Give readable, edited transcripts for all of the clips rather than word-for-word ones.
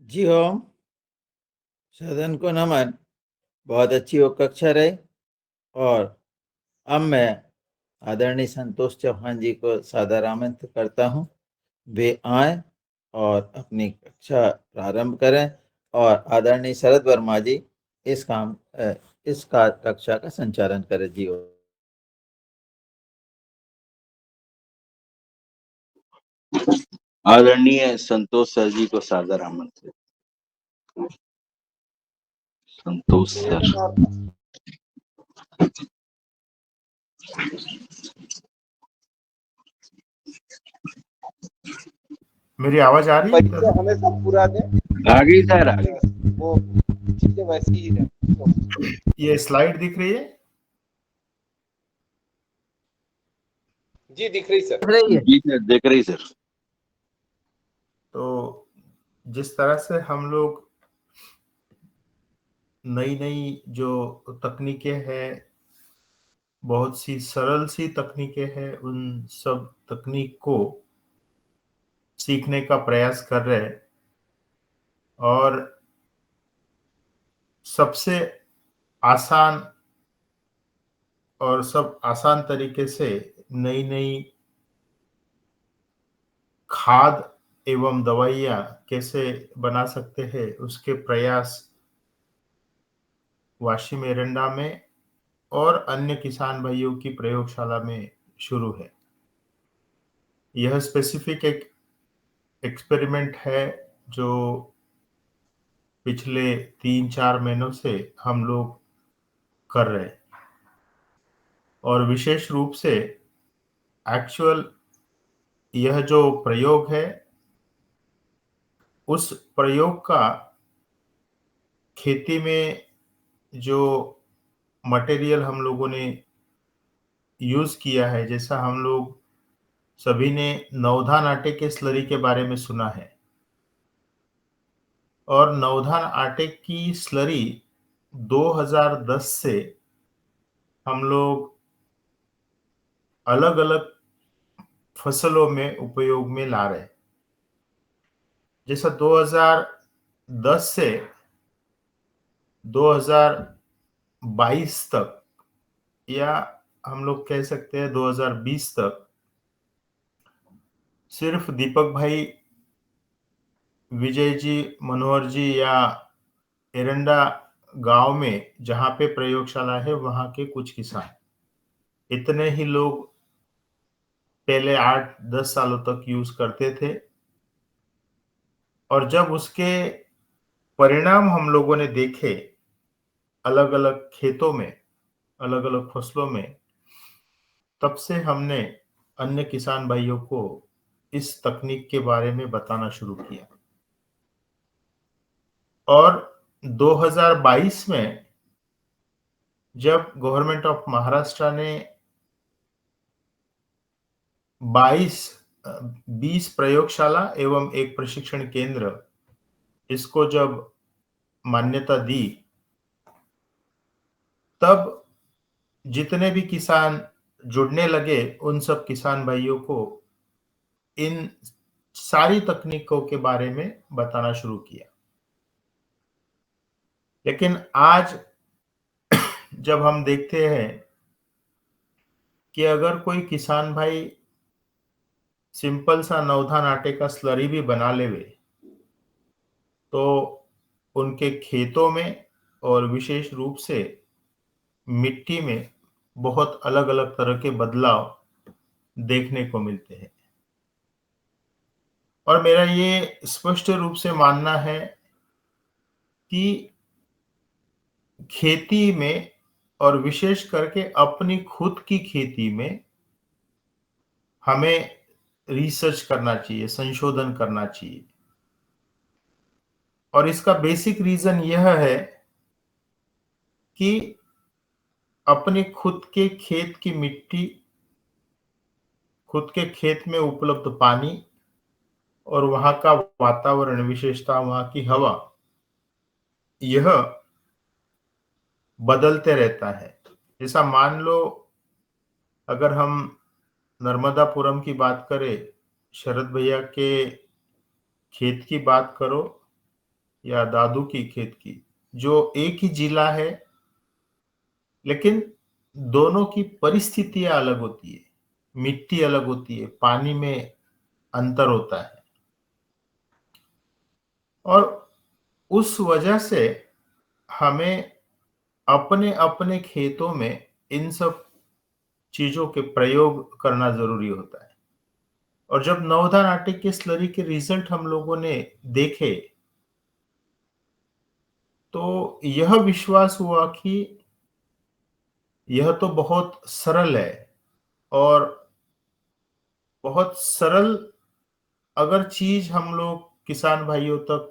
जी ओम, सदन को नमन। बहुत अच्छी वो कक्षा रही। और अब मैं आदरणीय संतोष चौहान जी को सादर आमंत्रित करता हूँ। वे आए और अपनी कक्षा प्रारंभ करें और आदरणीय शरद वर्मा जी इस कक्षा का संचालन करें। जी ओम। आदरणीय संतोष सर जी को सादर आमंत्रित। संतोष सर। मेरी आवाज आ रही है? पैसे हमेशा पूरा दें। आगे सर आगे। वो चीजें वैसी ही रहें। ये स्लाइड दिख रही है? जी दिख रही सर। जी सर देख रही सर। तो जिस तरह से हम लोग नई नई जो तकनीकें हैं, बहुत सी सरल सी तकनीकें हैं, उन सब तकनीक को सीखने का प्रयास कर रहे हैं। और सबसे आसान और सब आसान तरीके से नई नई खाद एवं दवाइयाँ कैसे बना सकते हैं, उसके प्रयास वाशी एरंडा में और अन्य किसान भाइयों की प्रयोगशाला में शुरू है। यह स्पेसिफिक एक एक्सपेरिमेंट है जो पिछले 3-4 महीनों से हम लोग कर रहे हैं। और विशेष रूप से एक्चुअल यह जो प्रयोग है, उस प्रयोग का खेती में जो मटेरियल हम लोगों ने यूज किया है, जैसा हम लोग सभी ने नवधान आटे के स्लरी के बारे में सुना है। और नवधान आटे की स्लरी 2010 से हम लोग अलग अलग फसलों में उपयोग में ला रहे हैं। जैसा 2010 से 2022 तक, या हम लोग कह सकते हैं 2020 तक, सिर्फ दीपक भाई, विजय जी, मनोहर जी या एरंडा गांव में जहां पे प्रयोगशाला है, वहां के कुछ किसान, इतने ही लोग पहले 8-10 सालों तक यूज करते थे। और जब उसके परिणाम हम लोगों ने देखे अलग अलग खेतों में, अलग अलग फसलों में, तब से हमने अन्य किसान भाइयों को इस तकनीक के बारे में बताना शुरू किया। और 2022 में जब गवर्नमेंट ऑफ महाराष्ट्र ने 20 प्रयोगशाला एवं एक प्रशिक्षण केंद्र, इसको जब मान्यता दी, तब जितने भी किसान जुड़ने लगे, उन सब किसान भाइयों को इन सारी तकनीकों के बारे में बताना शुरू किया। लेकिन आज जब हम देखते हैं कि अगर कोई किसान भाई सिंपल सा नवधान आटे का स्लरी भी बना लेवे, तो उनके खेतों में और विशेष रूप से मिट्टी में बहुत अलग अलग तरह के बदलाव देखने को मिलते हैं। और मेरा ये स्पष्ट रूप से मानना है कि खेती में, और विशेष करके अपनी खुद की खेती में, हमें रिसर्च करना चाहिए, संशोधन करना चाहिए। और इसका बेसिक रीजन यह है कि अपने खुद के खेत की मिट्टी, खुद के खेत में उपलब्ध पानी और वहां का वातावरण, विशेषता वहां की हवा, यह बदलते रहता है। जैसा मान लो, अगर हम नर्मदापुरम की बात करें, शरद भैया के खेत की बात करो, या दादू की खेत की, जो एक ही जिला है, लेकिन दोनों की परिस्थितियां अलग होती है, मिट्टी अलग होती है, पानी में अंतर होता है, और उस वजह से हमें अपने अपने खेतों में इन सब चीजों के प्रयोग करना जरूरी होता है। और जब नवधा नाट्य के स्लरी के रिजल्ट हम लोगों ने देखे, तो यह विश्वास हुआ कि यह तो बहुत सरल है, और बहुत सरल अगर चीज हम लोग किसान भाइयों तक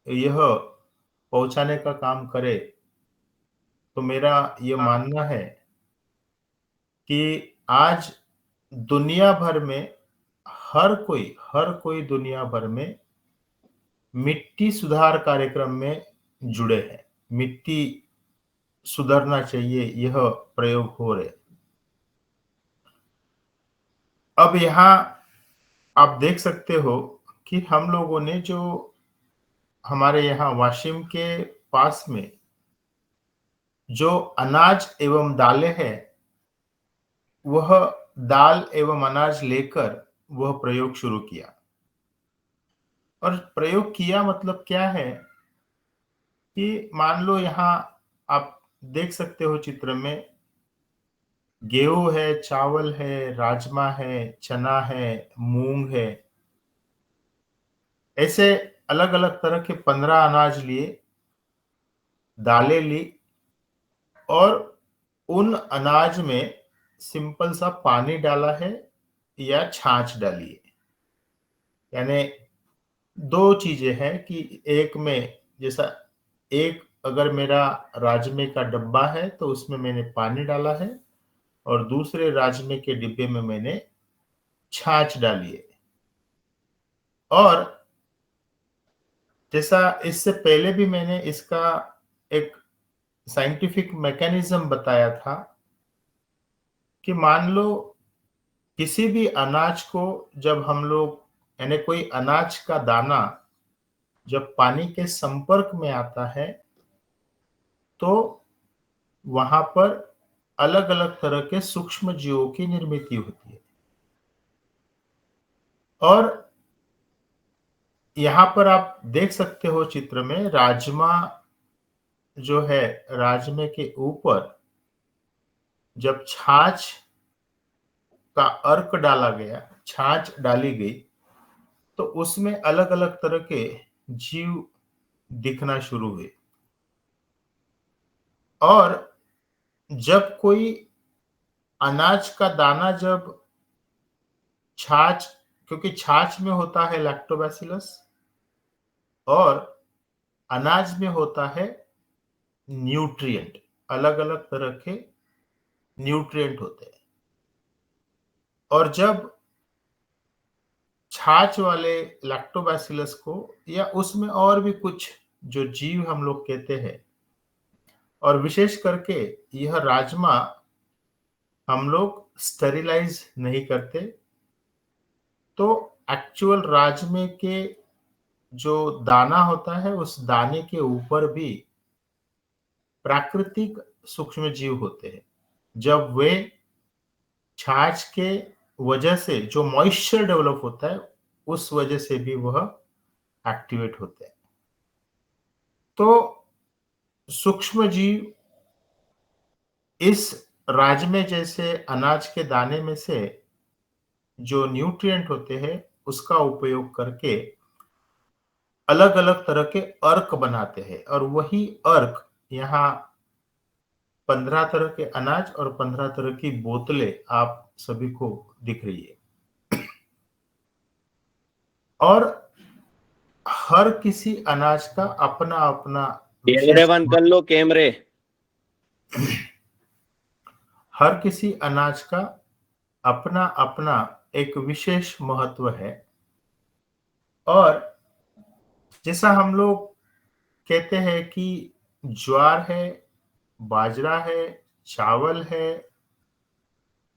यह पहुंचाने का काम करे, तो मेरा यह मानना है कि आज दुनिया भर में हर कोई दुनिया भर में मिट्टी सुधार कार्यक्रम में जुड़े हैं। मिट्टी सुधरना चाहिए, यह प्रयोग हो रहे। अब यहाँ आप देख सकते हो कि हम लोगों ने जो हमारे यहाँ वाशिम के पास में जो अनाज एवं दालें हैं, वह दाल एवं अनाज लेकर वह प्रयोग शुरू किया। और प्रयोग किया मतलब क्या है कि मान लो यहाँ आप देख सकते हो चित्र में, गेहूं है, चावल है, राजमा है, चना है, मूंग है, ऐसे अलग अलग तरह के 15 अनाज लिए, दालें ली, और उन अनाज में सिंपल सा पानी डाला है या छाछ डाली है। यानी दो चीजें हैं कि एक में, जैसा एक अगर मेरा राजमे का डब्बा है तो उसमें मैंने पानी डाला है, और दूसरे राजमे के डिब्बे में मैंने छाछ डाली है। और जैसा इससे पहले भी मैंने इसका एक साइंटिफिक मैकेनिज्म बताया था कि मान लो किसी भी अनाज को जब हम लोग, यानी कोई अनाज का दाना जब पानी के संपर्क में आता है, तो वहां पर अलग अलग तरह के सूक्ष्म जीवों की निर्मित होती है। और यहाँ पर आप देख सकते हो चित्र में, राजमा जो है, राजमे के ऊपर जब छाछ का अर्क डाला गया, छाछ डाली गई, तो उसमें अलग अलग तरह के जीव दिखना शुरू हुए। और जब कोई अनाज का दाना जब छाछ, क्योंकि छाछ में होता है लैक्टोबैसिलस और अनाज में होता है न्यूट्रिएंट, अलग अलग तरह के न्यूट्रिएंट होते हैं। और जब छाछ वाले लैक्टोबैसिलस को, या उसमें और भी कुछ जो जीव हम लोग कहते हैं, और विशेष करके यह राजमा हम लोग स्टेरिलाइज नहीं करते, तो एक्चुअल राजमे के जो दाना होता है, उस दाने के ऊपर भी प्राकृतिक सूक्ष्म जीव होते हैं। जब वे छाछ के वजह से जो मॉइस्चर डेवलप होता है, उस वजह से भी वह एक्टिवेट होते हैं। तो सूक्ष्म जीव इस राजमे जैसे अनाज के दाने में से जो न्यूट्रिएंट होते हैं, उसका उपयोग करके अलग अलग तरह के अर्क बनाते हैं। और वही अर्क यहाँ 15 तरह के अनाज और 15 तरह की बोतलें आप सभी को दिख रही है। और हर किसी अनाज का अपना अपना कैमरे बंद कर लो, कैमरे। हर किसी अनाज का अपना अपना एक विशेष महत्व है। और जैसा हम लोग कहते हैं कि ज्वार है, बाजरा है, चावल है,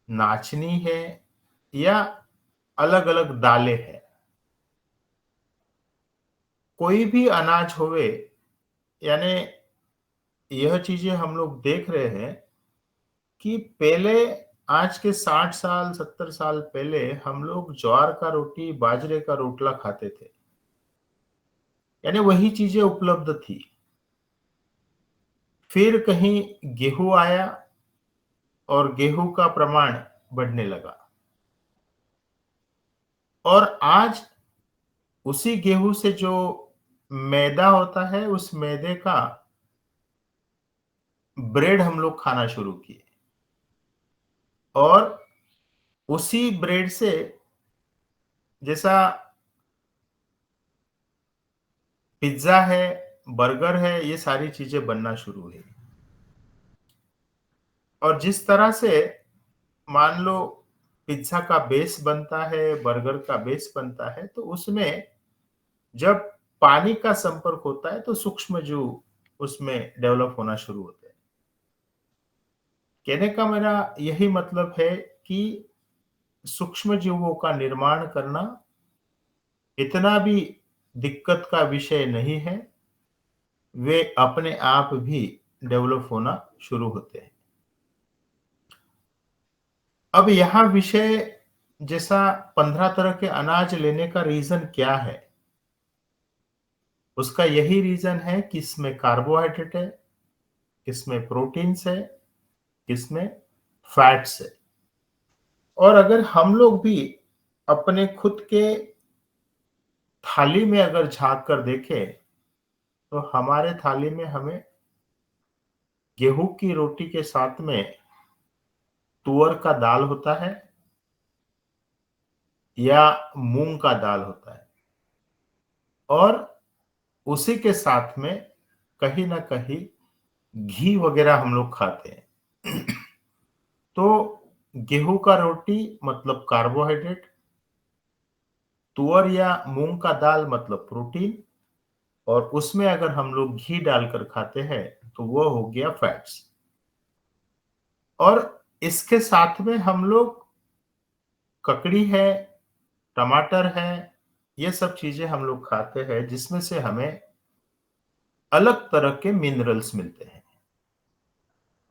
नाचनी है, या अलग अलग दालें हैं, कोई भी अनाज होवे, यानी यह चीजें हम लोग देख रहे हैं कि पहले, आज के 60 साल 70 साल पहले हम लोग ज्वार का रोटी बाजरे का रोटला खाते थे, यानी वही चीजें उपलब्ध थी। फिर कहीं गेहूं आया और गेहूं का प्रमाण बढ़ने लगा, और आज उसी गेहूं से जो मैदा होता है, उस मैदे का ब्रेड हम लोग खाना शुरू किए, और उसी ब्रेड से, जैसा पिज्जा है, बर्गर है, ये सारी चीजें बनना शुरू हुई। और जिस तरह से मान लो पिज्जा का बेस बनता है, बर्गर का बेस बनता है, तो उसमें जब पानी का संपर्क होता है तो सूक्ष्म जीव उसमें डेवलप होना शुरू होते हैं। कहने का मेरा यही मतलब है कि सूक्ष्म जीवों का निर्माण करना इतना भी दिक्कत का विषय नहीं है, वे अपने आप भी डेवलप होना शुरू होते हैं। अब यहां विषय, जैसा 15 तरह के अनाज लेने का रीजन क्या है, उसका यही रीजन है कि इसमें कार्बोहाइड्रेट है, किसमें प्रोटीन्स है, किसमें फैट्स है। और अगर हम लोग भी अपने खुद के थाली में अगर झांक कर देखें, तो हमारे थाली में हमें गेहूं की रोटी के साथ में तुअर का दाल होता है या मूंग का दाल होता है, और उसी के साथ में कहीं ना कहीं घी वगैरह हम लोग खाते हैं। तो गेहूं का रोटी मतलब कार्बोहाइड्रेट, तुअर या मूंग का दाल मतलब प्रोटीन, और उसमें अगर हम लोग घी डालकर खाते हैं तो वो हो गया फैट्स। और इसके साथ में हम लोग ककड़ी है, टमाटर है, ये सब चीजें हम लोग खाते हैं, जिसमें से हमें अलग तरह के मिनरल्स मिलते हैं।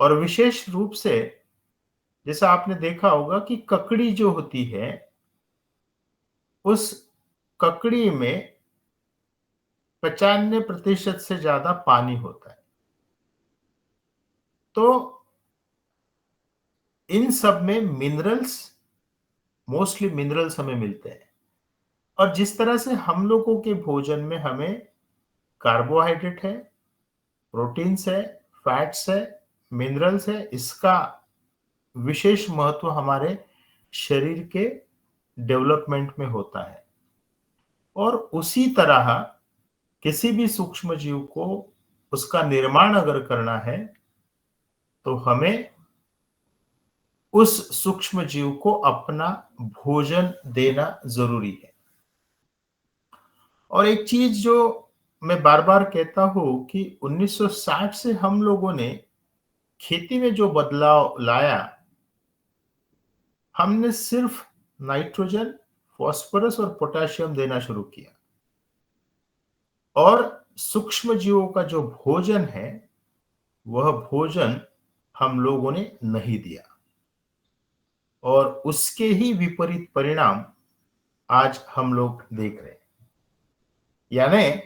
और विशेष रूप से जैसा आपने देखा होगा कि ककड़ी जो होती है, उस ककड़ी में 95% से ज्यादा पानी होता है। तो इन सब में मिनरल्स, मोस्टली मिनरल्स हमें मिलते हैं। और जिस तरह से हम लोगों के भोजन में हमें कार्बोहाइड्रेट है, प्रोटीन्स है, फैट्स है, मिनरल्स है, इसका विशेष महत्व हमारे शरीर के डेवलपमेंट में होता है। और उसी तरह किसी भी सूक्ष्म जीव को उसका निर्माण अगर करना है, तो हमें उस सूक्ष्म जीव को अपना भोजन देना जरूरी है। और एक चीज जो मैं बार बार कहता हूं कि 1960 से हम लोगों ने खेती में जो बदलाव लाया, हमने सिर्फ नाइट्रोजन, फास्फोरस और पोटेशियम देना शुरू किया, और सूक्ष्म जीवों का जो भोजन है, वह भोजन हम लोगों ने नहीं दिया, और उसके ही विपरीत परिणाम आज हम लोग देख रहे हैं। यानी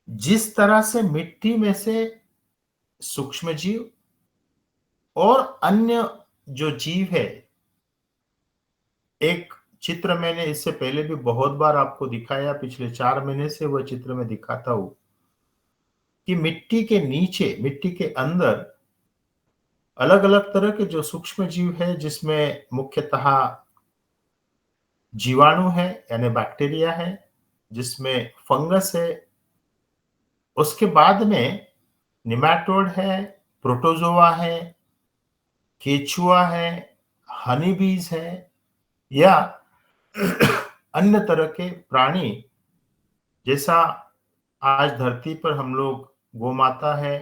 जिस तरह से मिट्टी में से सूक्ष्म जीव और अन्य जो जीव है, एक चित्र मैंने इससे पहले भी बहुत बार आपको दिखाया, पिछले 4 महीने से वह चित्र मैं दिखाता हूं कि मिट्टी के नीचे, मिट्टी के अंदर अलग अलग तरह के जो सूक्ष्म जीव है, जिसमें मुख्यतः जीवाणु है यानी बैक्टीरिया है, जिसमें फंगस है, उसके बाद में निमैटोड है, प्रोटोजोआ है, केचुआ है, हनी बीज है, या अन्य तरह के प्राणी, जैसा आज धरती पर हम लोग गोमाता है,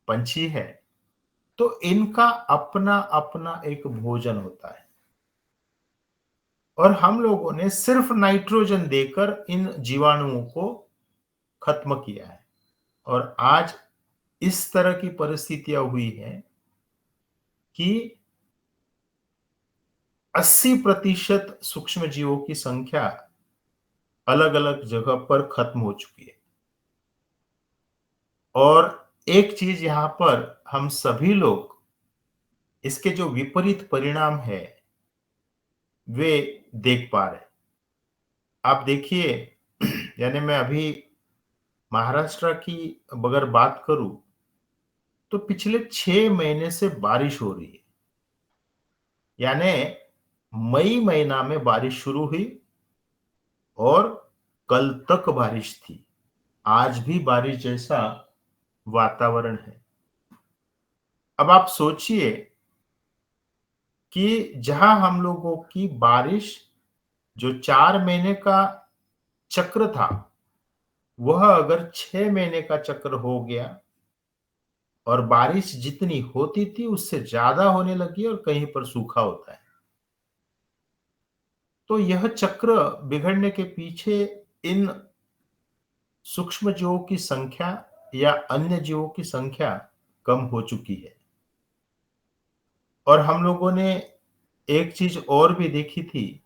पंछी है। तो इनका अपना अपना एक भोजन होता है। और हम लोगों ने सिर्फ नाइट्रोजन देकर इन जीवाणुओं को खत्म किया है। और आज इस तरह की परिस्थितियां हुई हैं कि 80% सूक्ष्म जीवों की संख्या अलग अलग जगह पर खत्म हो चुकी है। और एक चीज यहां पर हम सभी लोग इसके जो विपरीत परिणाम है वे देख पा रहे हैं। आप देखिए, यानी मैं अभी महाराष्ट्र की अगर बात करूं तो पिछले 6 महीने से बारिश हो रही है। यानी मई महीना में बारिश शुरू हुई और कल तक बारिश थी। आज भी बारिश जैसा वातावरण है। अब आप सोचिए कि जहां हम लोगों की बारिश जो 4 महीने का चक्र था वह अगर 6 महीने का चक्र हो गया और बारिश जितनी होती थी उससे ज्यादा होने लगी और कहीं पर सूखा होता है, तो यह चक्र बिगड़ने के पीछे इन सूक्ष्म जीवों की संख्या या अन्य जीवों की संख्या कम हो चुकी है। और हम लोगों ने एक चीज और भी देखी थी,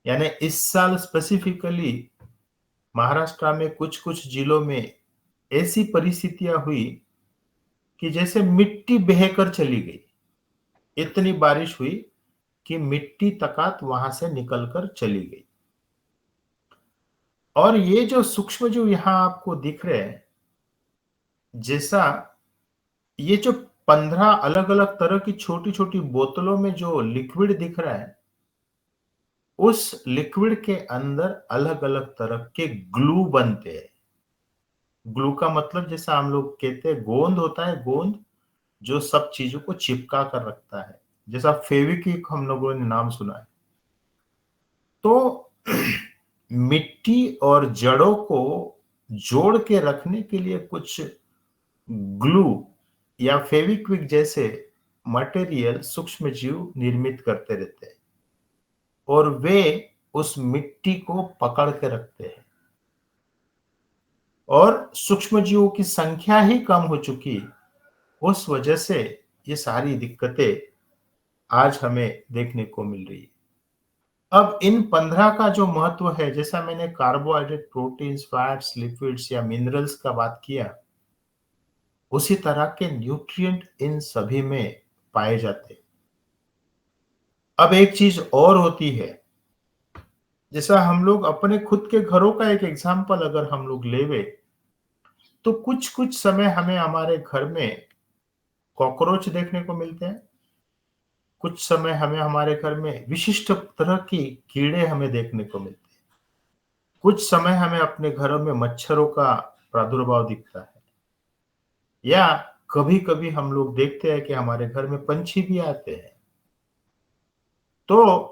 यानी इस साल स्पेसिफिकली महाराष्ट्र में कुछ कुछ जिलों में ऐसी परिस्थितियां हुई कि जैसे मिट्टी बहकर चली गई। इतनी बारिश हुई कि मिट्टी तकात वहां से निकलकर चली गई। और ये जो सूक्ष्म जीव यहां आपको दिख रहे हैं, जैसा ये जो 15 अलग अलग तरह की छोटी छोटी बोतलों में जो लिक्विड दिख रहा है, उस लिक्विड के अंदर अलग अलग तरह के ग्लू बनते हैं। ग्लू का मतलब जैसा हम लोग कहते हैं गोंद होता है, गोंद जो सब चीजों को चिपका कर रखता है, जैसा फेविक्विक हम लोगों ने नाम सुना है। तो मिट्टी और जड़ों को जोड़ के रखने के लिए कुछ ग्लू या फेविक्विक जैसे मटेरियल सूक्ष्म जीव निर्मित करते रहते हैं और वे उस मिट्टी को पकड़ के रखते हैं। और सूक्ष्म जीवों की संख्या ही कम हो चुकी, उस वजह से ये सारी दिक्कतें आज हमें देखने को मिल रही है। अब इन 15 का जो महत्व है, जैसा मैंने कार्बोहाइड्रेट, प्रोटीन्स, फैट्स, लिपिड्स या मिनरल्स का बात किया, उसी तरह के न्यूट्रिएंट इन सभी में पाए जाते हैं। अब एक चीज और होती है, जैसा हम लोग अपने खुद के घरों का एक एग्जांपल अगर हम लोग लेवे तो कुछ कुछ समय हमें हमारे घर में कॉकरोच देखने को मिलते हैं। कुछ समय हमें हमारे घर में विशिष्ट तरह की कीड़े हमें देखने को मिलते हैं। कुछ समय हमें अपने घरों में मच्छरों का प्रादुर्भाव दिखता है, या कभी कभी हम लोग देखते हैं कि हमारे घर में पंछी भी आते हैं। तो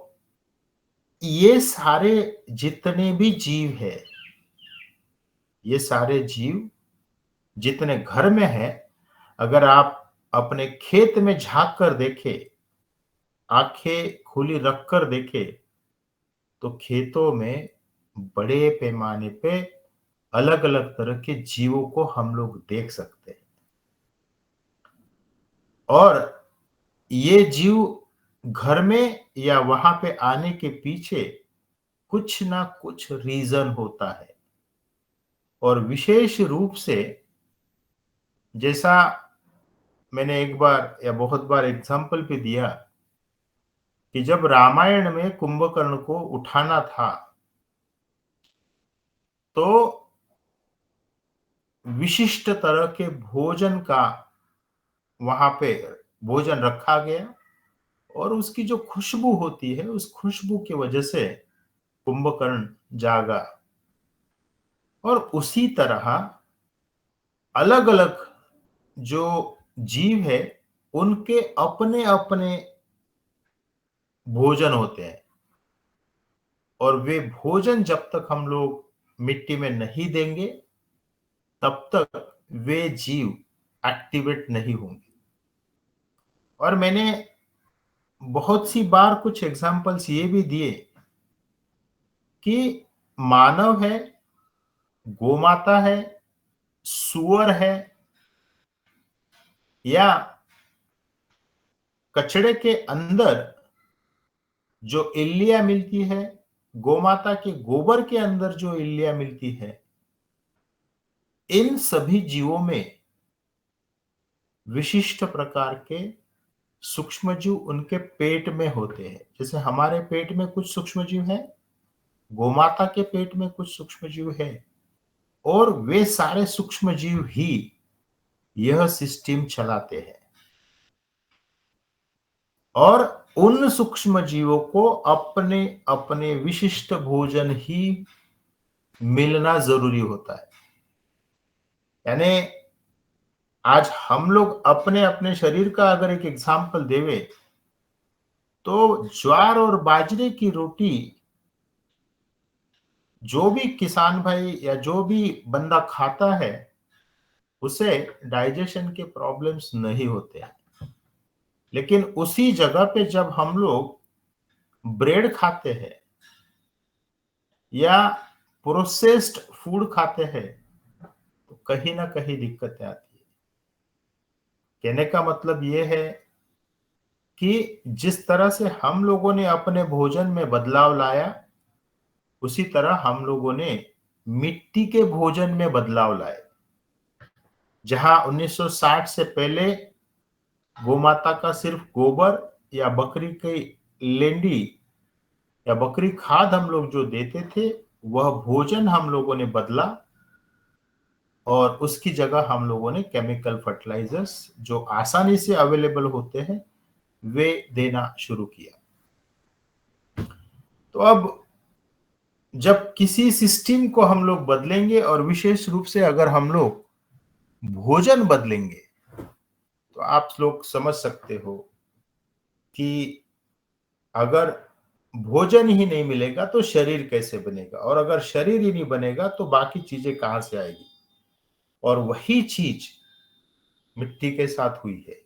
ये सारे जितने भी जीव है, ये सारे जीव जितने घर में है, अगर आप अपने खेत में झांक कर देखे, आंखें खुली रखकर देखे, तो खेतों में बड़े पैमाने पे अलग अलग तरह के जीवों को हम लोग देख सकते हैं। और ये जीव घर में या वहां पे आने के पीछे कुछ ना कुछ रीजन होता है। और विशेष रूप से, जैसा मैंने एक बार या बहुत बार एग्जाम्पल भी दिया, कि जब रामायण में कुंभकर्ण को उठाना था तो विशिष्ट तरह के भोजन का वहां पे भोजन रखा गया और उसकी जो खुशबू होती है, उस खुशबू की वजह से कुंभकर्ण जागा। और उसी तरह अलग अलग जो जीव है उनके अपने अपने भोजन होते हैं, और वे भोजन जब तक हम लोग मिट्टी में नहीं देंगे तब तक वे जीव एक्टिवेट नहीं होंगे। और मैंने बहुत सी बार कुछ एग्जाम्पल्स ये भी दिए कि मानव है, गोमाता है, सुअर है, या कचड़े के अंदर जो इल्लियां मिलती है, गोमाता के गोबर के अंदर जो इल्लियां मिलती है, इन सभी जीवों में विशिष्ट प्रकार के सूक्ष्मजीव उनके पेट में होते हैं। जैसे हमारे पेट में कुछ सूक्ष्मजीव है, गोमाता के पेट में कुछ सूक्ष्मजीव है, और वे सारे सूक्ष्मजीव ही यह सिस्टम चलाते हैं। और उन सूक्ष्म जीवों को अपने अपने विशिष्ट भोजन ही मिलना जरूरी होता है। यानी आज हम लोग अपने अपने शरीर का अगर एक एग्जाम्पल देवे तो ज्वार और बाजरे की रोटी जो भी किसान भाई या जो भी बंदा खाता है उसे डाइजेशन के प्रॉब्लम्स नहीं होते हैं। लेकिन उसी जगह पे जब हम लोग ब्रेड खाते हैं या प्रोसेस्ड फूड खाते हैं तो कहीं ना कहीं दिक्कतें आती है। कहने का मतलब यह है कि जिस तरह से हम लोगों ने अपने भोजन में बदलाव लाया उसी तरह हम लोगों ने मिट्टी के भोजन में बदलाव लाए। जहां 1960 से पहले गोमाता का सिर्फ गोबर या बकरी की लेंडी या बकरी खाद हम लोग जो देते थे वह भोजन हम लोगों ने बदला और उसकी जगह हम लोगों ने केमिकल फर्टिलाइजर्स जो आसानी से अवेलेबल होते हैं वे देना शुरू किया। तो अब जब किसी सिस्टम को हम लोग बदलेंगे और विशेष रूप से अगर हम लोग भोजन बदलेंगे तो आप लोग समझ सकते हो कि अगर भोजन ही नहीं मिलेगा तो शरीर कैसे बनेगा, और अगर शरीर ही नहीं बनेगा तो बाकी चीजें कहां से आएगी। और वही चीज मिट्टी के साथ हुई है,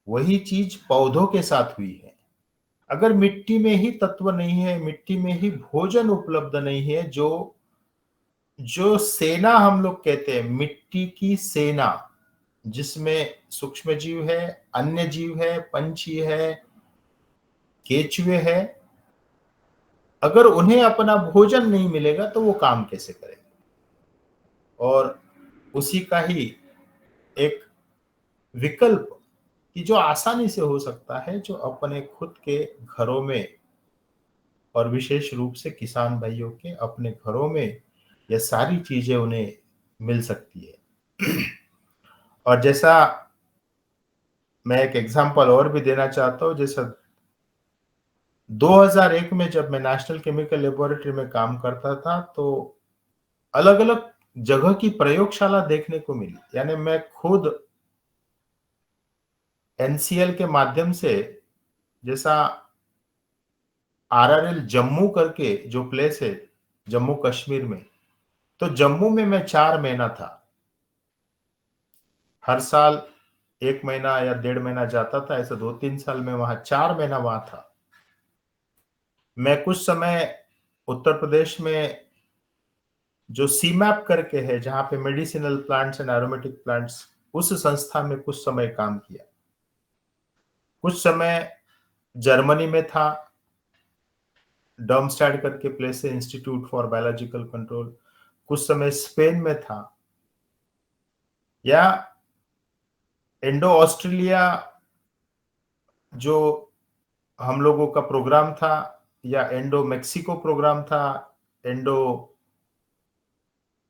वही चीज पौधों के साथ हुई है। अगर मिट्टी में ही तत्व नहीं है, मिट्टी में ही भोजन उपलब्ध नहीं है, जो सेना हम लोग कहते हैं मिट्टी की सेना, जिसमें सूक्ष्म जीव है, अन्य जीव है, पंछी है, केचुए है, अगर उन्हें अपना भोजन नहीं मिलेगा तो वो काम कैसे करेंगे। और उसी का ही एक विकल्प कि जो आसानी से हो सकता है, जो अपने खुद के घरों में और विशेष रूप से किसान भाइयों के अपने घरों में ये सारी चीजें उन्हें मिल सकती है। और जैसा मैं एक एग्जांपल और भी देना चाहता हूं, जैसा 2001 में जब मैं नेशनल केमिकल लेबोरेटरी में काम करता था तो अलग अलग जगह की प्रयोगशाला देखने को मिली। यानी मैं खुद एनसीएल के माध्यम से, जैसा आरआरएल जम्मू करके जो प्लेस है जम्मू कश्मीर में, तो जम्मू में मैं 4 महीना था। हर साल 1 महीना या 1.5 महीना जाता था, ऐसा 2-3 साल में वहां 4 महीना वहां था। मैं कुछ समय उत्तर प्रदेश में जो सीमैप करके है, जहां पे medicinal plants and aromatic plants, उस संस्था में कुछ समय काम किया। कुछ समय जर्मनी में था, डर्मस्टैड करके प्लेस है, इंस्टीट्यूट फॉर बायोलॉजिकल कंट्रोल। कुछ समय स्पेन में था, या इंडो ऑस्ट्रेलिया जो हम लोगों का प्रोग्राम था, या इंडो मेक्सिको प्रोग्राम था, इंडो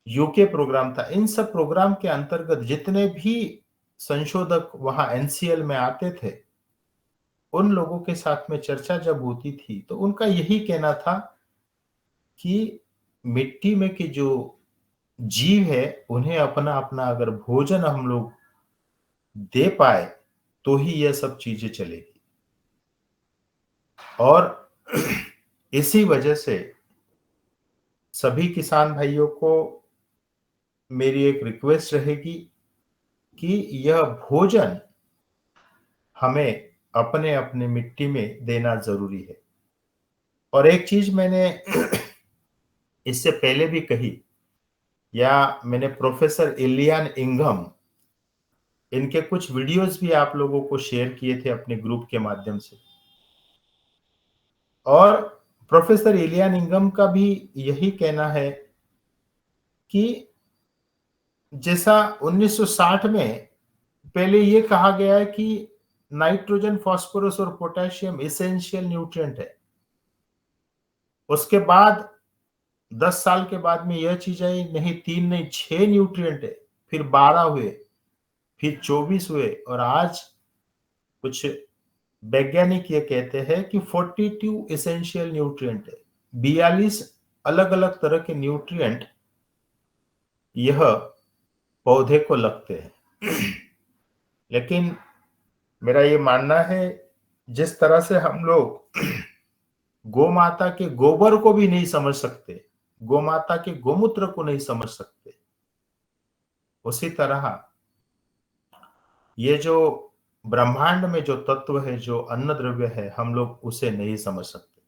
यूके प्रोग्राम था। इन सब प्रोग्राम के अंतर्गत जितने भी संशोधक वहां एनसीएल में आते थे, उन लोगों के साथ में चर्चा जब होती थी तो उनका यही कहना था कि मिट्टी में के जो जीव है उन्हें अपना अपना अगर भोजन हम लोग दे पाए तो ही यह सब चीजें चलेगी। और इसी वजह से सभी किसान भाइयों को मेरी एक रिक्वेस्ट रहेगी कि यह भोजन हमें अपने अपने मिट्टी में देना जरूरी है। और एक चीज मैंने इससे पहले भी कही, या मैंने प्रोफेसर इलियान इंघम, इनके कुछ वीडियोस भी आप लोगों को शेयर किए थे अपने ग्रुप के माध्यम से। और प्रोफेसर इलियान इंघम का भी यही कहना है कि जैसा 1960 में पहले ये कहा गया है कि नाइट्रोजन, फास्फोरस और पोटेशियम एसेंशियल न्यूट्रिएंट है, उसके बाद 10 साल के बाद में यह चीज आई, नहीं 3 नहीं 6 न्यूट्रिएंट है, फिर 12 हुए, फिर 24 हुए, और आज कुछ वैज्ञानिक ये कहते हैं कि 42 एसेंशियल न्यूट्रिएंट है। 42 अलग अलग तरह के न्यूट्रिएंट यह पौधे को लगते हैं। लेकिन मेरा ये मानना है, जिस तरह से हम लोग गौ माता के गोबर को भी नहीं समझ सकते, गौ माता के गोमूत्र को नहीं समझ सकते, उसी तरह ये जो ब्रह्मांड में जो तत्व है, जो अन्न द्रव्य है, हम लोग उसे नहीं समझ सकते।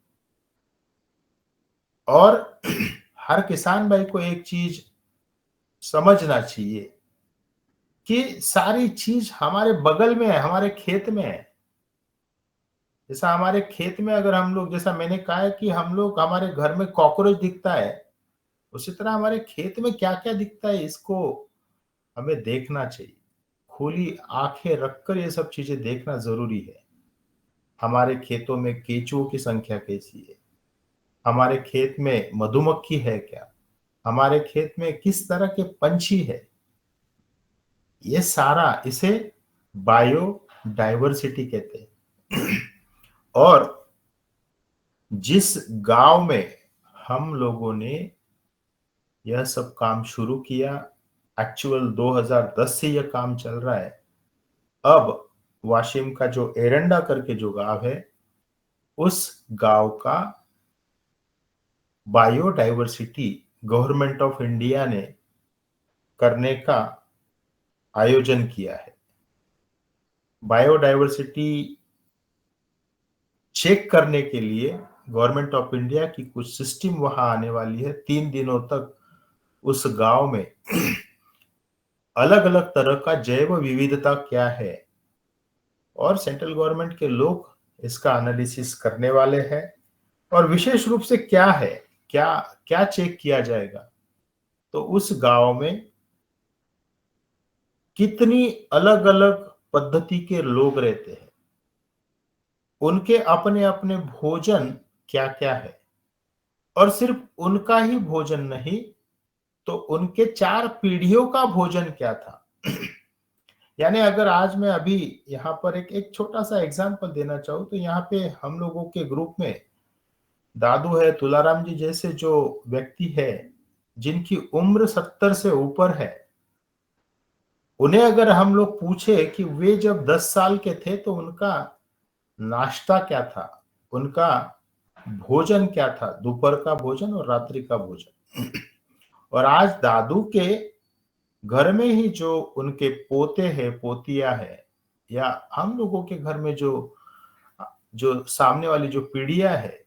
और हर किसान भाई को एक चीज समझना चाहिए कि सारी चीज हमारे बगल में है, हमारे खेत में है। जैसा हमारे खेत में अगर हम लोग, जैसा मैंने कहा है कि हम लोग, हमारे घर में कॉकरोच दिखता है, उसी तरह हमारे खेत में क्या क्या दिखता है, इसको हमें देखना चाहिए। खुली आंखें रखकर ये सब चीजें देखना जरूरी है। हमारे खेतों में केंचुओं की संख्या कैसी है, हमारे खेत में मधुमक्खी है क्या, हमारे खेत में किस तरह के पंछी है, ये सारा, इसे बायो डाइवर्सिटी कहते हैं। और जिस गांव में हम लोगों ने यह सब काम शुरू किया, एक्चुअल 2010 से यह काम चल रहा है। अब वाशिम का जो एरंडा करके जो गांव है, उस गांव का बायोडाइवर्सिटी गवर्नमेंट ऑफ इंडिया ने करने का आयोजन किया है। बायोडाइवर्सिटी चेक करने के लिए गवर्नमेंट ऑफ इंडिया की कुछ सिस्टम वहां आने वाली है। 3 दिनों तक उस गांव में अलग अलग तरह का जैव विविधता क्या है, और सेंट्रल गवर्नमेंट के लोग इसका एनालिसिस करने वाले हैं। और विशेष रूप से क्या है, क्या क्या चेक किया जाएगा, तो उस गांव में कितनी अलग अलग पद्धति के लोग रहते हैं, उनके अपने अपने भोजन क्या क्या है, और सिर्फ उनका ही भोजन नहीं, तो उनके 4 पीढ़ियों का भोजन क्या था। यानी अगर आज मैं अभी यहाँ पर एक छोटा सा एग्जांपल देना चाहूँ, तो यहाँ पे हम लोगों के ग्रुप में दादू है, तुलाराम जी जैसे जो व्यक्ति है, जिनकी उम्र 70 से ऊपर है, उन्हें अगर हम लोग पूछे कि वे जब 10 साल के थे तो उनका नाश्ता क्या था, उनका भोजन क्या था, दोपहर का भोजन और रात्रि का भोजन, और आज दादू के घर में ही जो उनके पोते हैं, पोतियां है, या हम लोगों के घर में जो जो सामने वाली जो पीढ़ियां है,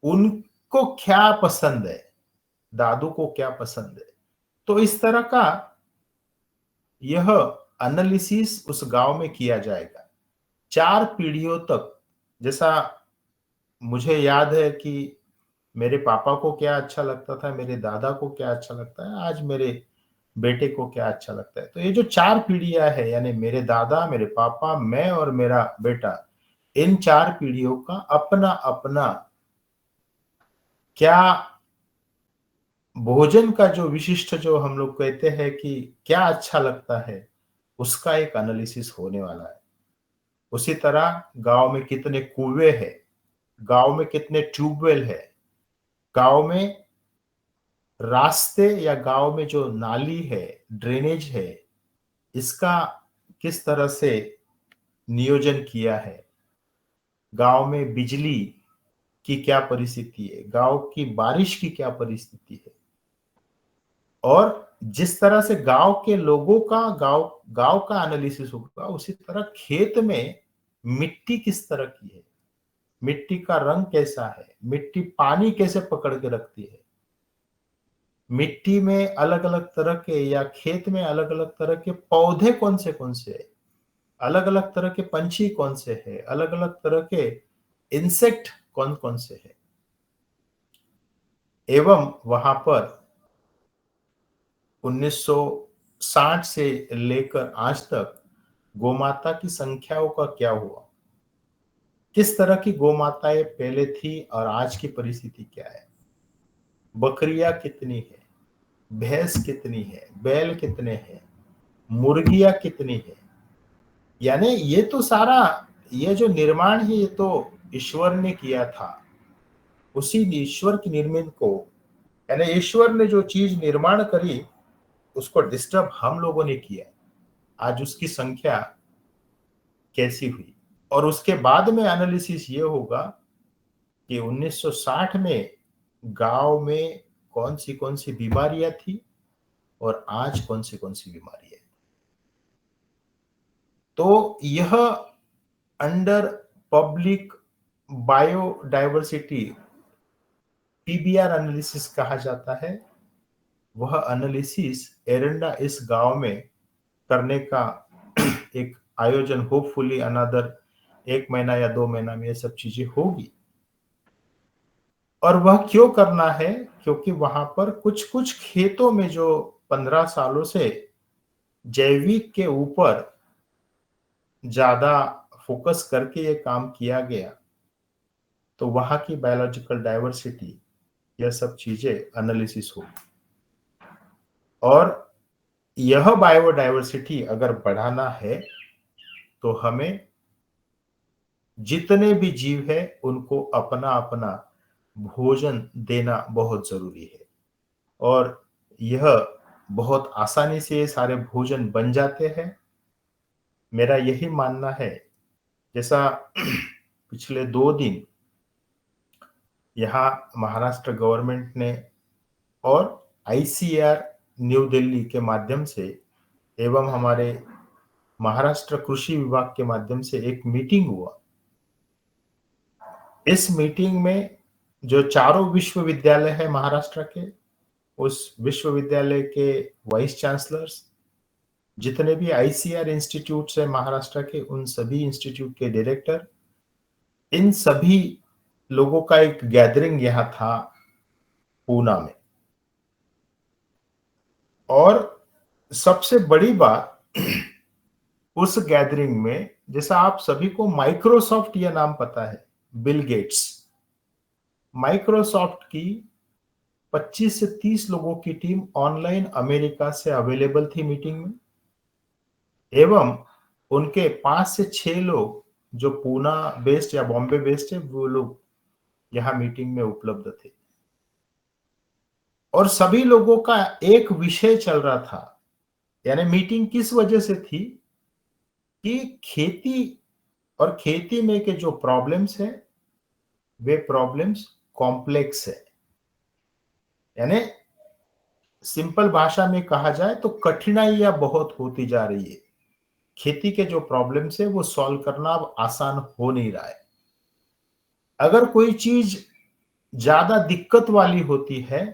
उनको क्या पसंद है, दादू को क्या पसंद है, तो इस तरह का यह एनालिसिस उस गांव में किया जाएगा 4 पीढ़ियों तक। जैसा मुझे याद है कि मेरे पापा को क्या अच्छा लगता था, मेरे दादा को क्या अच्छा लगता है, आज मेरे बेटे को क्या अच्छा लगता है। तो ये जो 4 पीढ़ियां है, यानी मेरे दादा, मेरे पापा, मैं और मेरा बेटा, इन 4 पीढ़ियों का अपना अपना क्या भोजन का जो विशिष्ट, जो हम लोग कहते हैं कि क्या अच्छा लगता है, उसका एक एनालिसिस होने वाला है। उसी तरह गांव में कितने कुएं हैं, गांव में कितने ट्यूबवेल है, गांव में रास्ते या गांव में जो नाली है, ड्रेनेज है, इसका किस तरह से नियोजन किया है, गांव में बिजली की क्या परिस्थिति है, गांव की बारिश की क्या परिस्थिति है, और जिस तरह से गांव के लोगों का गांव का एनालिसिस होगा, उसी तरह खेत में मिट्टी किस तरह की है, मिट्टी का रंग कैसा है, मिट्टी पानी कैसे पकड़ के रखती है, मिट्टी में अलग अलग तरह के या खेत में अलग अलग तरह के पौधे कौन से है, अलग अलग तरह के पंछी कौन से हैं, अलग अलग तरह के इंसेक्ट कौन कौन से हैं, एवं वहां पर 1960 से लेकर आज तक गोमाता की संख्याओं का क्या हुआ, किस तरह की गोमाताएं पहले थी और आज की परिस्थिति क्या है, बकरियां कितनी है, भैंस कितनी है, बैल कितने हैं, मुर्गियां कितनी है। यानी ये तो सारा, ये जो निर्माण है ये तो ईश्वर ने किया था। उसी ईश्वर की निर्मित को, यानी ईश्वर ने जो चीज निर्माण करी उसको डिस्टर्ब हम लोगों ने किया। आज उसकी संख्या कैसी हुई, और उसके बाद में एनालिसिस ये होगा कि 1960 में गांव में कौन सी बीमारियां थी और आज कौन सी बीमारियां। तो यह under public biodiversity PBR analysis कहा जाता है। वह एनालिसिस एरंडा इस गांव में करने का एक आयोजन होपफुली अनदर 1 महीना या 2 महीना में ये सब चीजें होगी। और वह क्यों करना है, क्योंकि वहां पर कुछ खेतों में जो 15 सालों से जैविक के ऊपर ज्यादा फोकस करके ये काम किया गया, तो वहां की बायोलॉजिकल डाइवर्सिटी, यह सब चीजें एनालिसिस होगी। और यह बायोडाइवर्सिटी अगर बढ़ाना है तो हमें जितने भी जीव है उनको अपना अपना भोजन देना बहुत जरूरी है। और यह बहुत आसानी से सारे भोजन बन जाते हैं। मेरा यही मानना है, जैसा पिछले 2 दिन यहाँ महाराष्ट्र गवर्नमेंट ने और आईसीआर न्यू दिल्ली के माध्यम से एवं हमारे महाराष्ट्र कृषि विभाग के माध्यम से एक मीटिंग हुआ। इस मीटिंग में जो चारों विश्वविद्यालय है महाराष्ट्र के, उस विश्वविद्यालय के वाइस चांसलर्स, जितने भी आईसीआर इंस्टीट्यूट्स है महाराष्ट्र के, उन सभी इंस्टीट्यूट के डायरेक्टर, इन सभी लोगों का एक गैदरिंग यहाँ था पूना में। और सबसे बड़ी बात उस गैदरिंग में, जैसा आप सभी को माइक्रोसॉफ्ट यह नाम पता है, बिल गेट्स, माइक्रोसॉफ्ट की 25 से 30 लोगों की टीम ऑनलाइन अमेरिका से अवेलेबल थी मीटिंग में, एवं उनके 5 से 6 लोग जो पूना बेस्ड या बॉम्बे बेस्ड है, वो लोग यहां मीटिंग में उपलब्ध थे। और सभी लोगों का एक विषय चल रहा था। यानी मीटिंग किस वजह से थी कि खेती और खेती में के जो प्रॉब्लम्स है वे प्रॉब्लम्स कॉम्प्लेक्स है। यानी सिंपल भाषा में कहा जाए तो कठिनाइयां बहुत होती जा रही है। खेती के जो प्रॉब्लम्स है वो सॉल्व करना अब आसान हो नहीं रहा है। अगर कोई चीज ज्यादा दिक्कत वाली होती है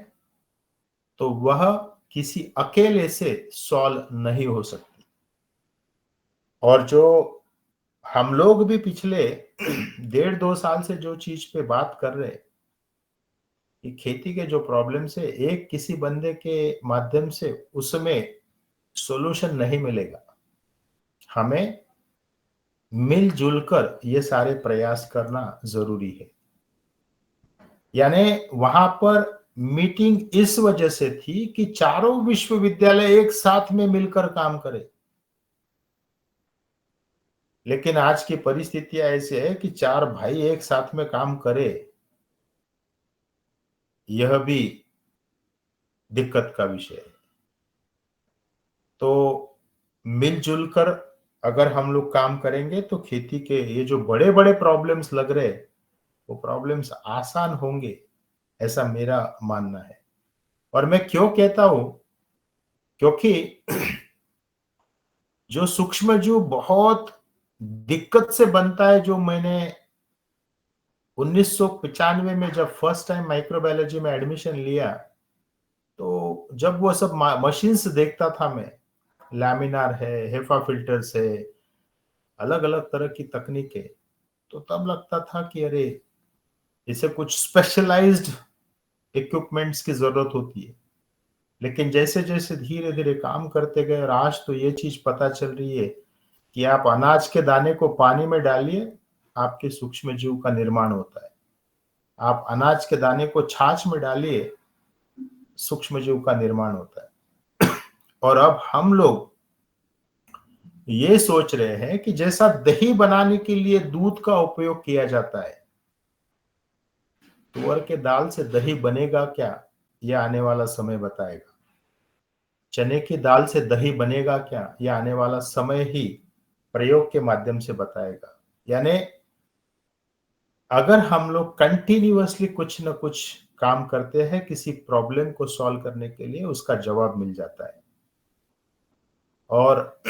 तो वह किसी अकेले से सॉल्व नहीं हो सकती। और जो हम लोग भी पिछले 1.5-2 साल से जो चीज पे बात कर रहे कि खेती के जो प्रॉब्लम्स है, एक किसी बंदे के माध्यम से उसमें सॉल्यूशन नहीं मिलेगा। हमें मिलजुल कर ये सारे प्रयास करना जरूरी है। यानी वहां पर मीटिंग इस वजह से थी कि चारों विश्वविद्यालय एक साथ में मिलकर काम करें। लेकिन आज की परिस्थितियां ऐसे है कि 4 भाई एक साथ में काम करे, यह भी दिक्कत का विषय है। तो मिलजुल कर अगर हम लोग काम करेंगे तो खेती के ये जो बड़े बड़े प्रॉब्लम्स लग रहे वो प्रॉब्लम्स आसान होंगे, ऐसा मेरा मानना है। और मैं क्यों कहता हूं, क्योंकि जो सूक्ष्म जीव बहुत दिक्कत से बनता है, जो मैंने 1995 में जब फर्स्ट टाइम माइक्रोबायोलॉजी में एडमिशन लिया तो जब वो सब मशीन्स देखता था मैं, लैमिनार है, हेफा फिल्टर्स है, अलग अलग तरह की तकनीकें, तो तब लगता था कि अरे इसे कुछ स्पेशलाइज्ड इक्विपमेंट्स की जरूरत होती है। लेकिन जैसे जैसे धीरे धीरे काम करते गए और आज तो ये चीज पता चल रही है कि आप अनाज के दाने को पानी में डालिए, आपके सूक्ष्म जीव का निर्माण होता है। आप अनाज के दाने को छाछ में डालिए, सूक्ष्म जीव का निर्माण होता है। और अब हम लोग ये सोच रहे हैं कि जैसा दही बनाने के लिए दूध का उपयोग किया जाता है, तुअर के दाल से दही बनेगा क्या, यह आने वाला समय बताएगा। चने की दाल से दही बनेगा क्या, यह आने वाला समय ही प्रयोग के माध्यम से बताएगा। यानी अगर हम लोग कंटिन्यूअसली कुछ न कुछ काम करते हैं, किसी प्रॉब्लम को सॉल्व करने के लिए उसका जवाब मिल जाता है। और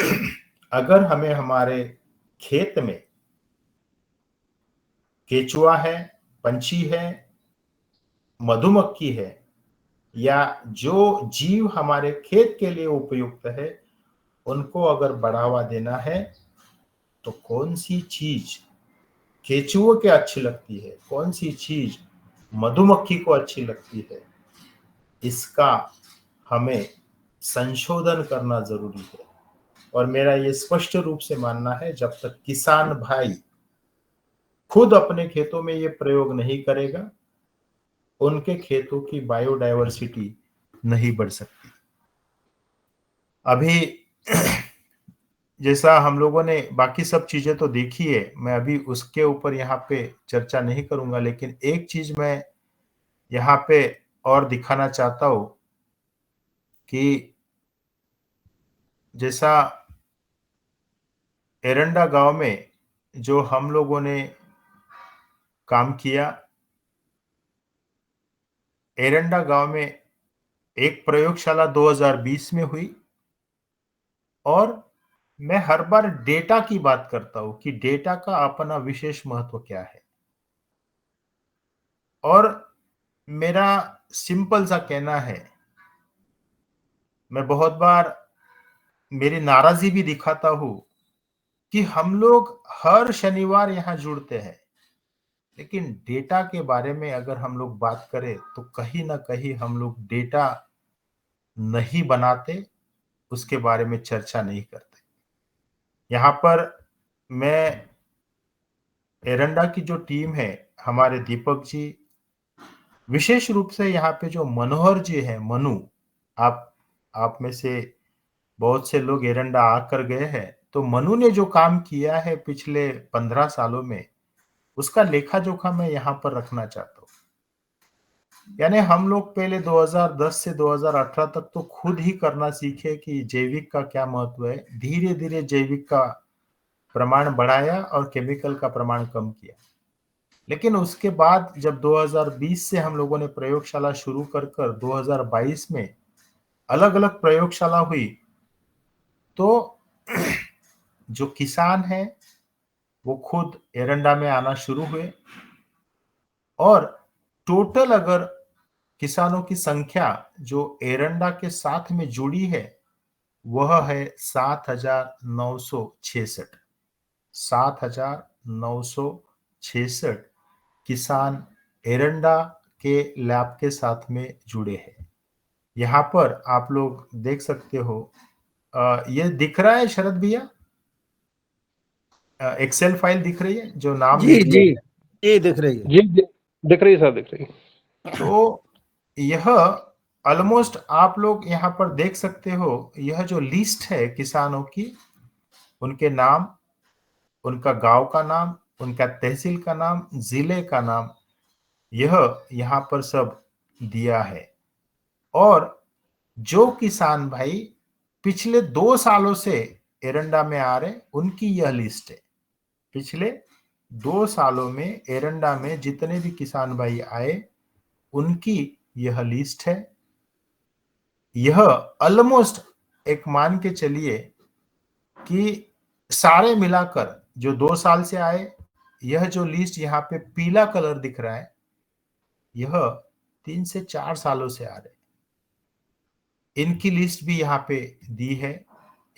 अगर हमें हमारे खेत में केचुआ है, पंछी है, मधुमक्खी है, या जो जीव हमारे खेत के लिए उपयुक्त है, उनको अगर बढ़ावा देना है, तो कौन सी चीज केचुओं के अच्छी लगती है, कौन सी चीज मधुमक्खी को अच्छी लगती है, इसका हमें संशोधन करना जरूरी है। और मेरा ये स्पष्ट रूप से मानना है, जब तक किसान भाई खुद अपने खेतों में ये प्रयोग नहीं करेगा, उनके खेतों की बायोडायवर्सिटी नहीं बढ़ सकती। अभी जैसा हम लोगों ने बाकी सब चीजें तो देखी है, मैं अभी उसके ऊपर यहाँ पे चर्चा नहीं करूंगा, लेकिन एक चीज मैं यहाँ पे और दिखाना चाहता हूं कि जैसा एरंडा गांव में जो हम लोगों ने काम किया, एरंडा गांव में एक प्रयोगशाला 2020 में हुई, और मैं हर बार डेटा की बात करता हूं कि डेटा का अपना विशेष महत्व क्या है। और मेरा सिंपल सा कहना है, मैं बहुत बार मेरी नाराजगी भी दिखाता हूं कि हम लोग हर शनिवार यहां जुड़ते हैं, लेकिन डेटा के बारे में अगर हम लोग बात करें तो कहीं ना कहीं हम लोग डेटा नहीं बनाते, उसके बारे में चर्चा नहीं करते। यहाँ पर मैं एरंडा की जो टीम है, हमारे दीपक जी, विशेष रूप से यहाँ पे जो मनोहर जी है, मनु, आप में से बहुत से लोग एरंडा आकर गए हैं, तो मनु ने जो काम किया है पिछले 15 सालों में, उसका लेखा जोखा मैं यहाँ पर रखना चाहता हूँ। यानी हम लोग पहले 2010 से 2018 तक तो खुद ही करना सीखे कि जैविक का क्या महत्व है। धीरे धीरे जैविक का प्रमाण बढ़ाया और केमिकल का प्रमाण कम किया। लेकिन उसके बाद जब 2020 से हम लोगों ने प्रयोगशाला शुरू कर 2022 में अलग अलग प्रयोगशाला हुई, तो जो किसान है वो खुद एरंडा में आना शुरू हुए, और टोटल अगर किसानों की संख्या जो एरंडा के साथ में जुड़ी है, वह है 7,966। 7,966 किसान एरंडा के लैब के साथ में जुड़े हैं। यहाँ पर आप लोग देख सकते हो, ये दिख रहा है शरद भैया, एक्सेल फाइल दिख रही है जो नाम जी लिखे जी हैं? जी दिख रही है। जी दिख रही है सर, दिख रही है। तो यह ऑलमोस्ट आप लोग यहाँ पर देख सकते हो, यह जो लिस्ट है किसानों की, उनके नाम, उनका गांव का नाम, उनका तहसील का नाम, जिले का नाम, यह यहाँ पर सब दिया है। और जो किसान भाई पिछले 2 सालों से एरंडा में आ रहे, उनकी यह लिस्ट है। पिछले 2 सालों में एरंडा में जितने भी किसान भाई आए, उनकी यह लिस्ट है। यह ऑलमोस्ट एक मान के चलिए कि सारे मिलाकर जो 2 साल से आए, यह जो लिस्ट यहाँ पे पीला कलर दिख रहा है, यह 3 से 4 सालों से आ रहे। इनकी लिस्ट भी यहाँ पे दी है।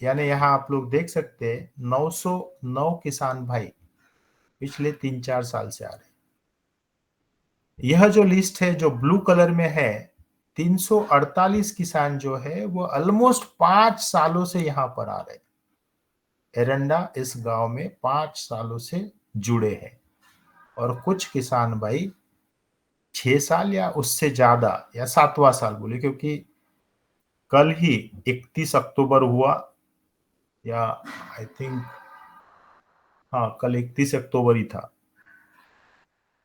यानी यहाँ आप लोग देख सकते हैं 909 किसान भाई पिछले 3-4 साल से आ रहे हैं। यह जो लिस्ट है जो ब्लू कलर में है, 348 किसान जो है वो ऑलमोस्ट 5 सालों से यहाँ पर आ रहे हैं। एरंडा इस गांव में 5 सालों से जुड़े हैं और कुछ किसान भाई 6 साल या उससे ज्यादा या 7वां साल बोले, क्योंकि कल ही 31 अक्टूबर हुआ, या आई थिंक हाँ कल 31 अक्टूबर ही था।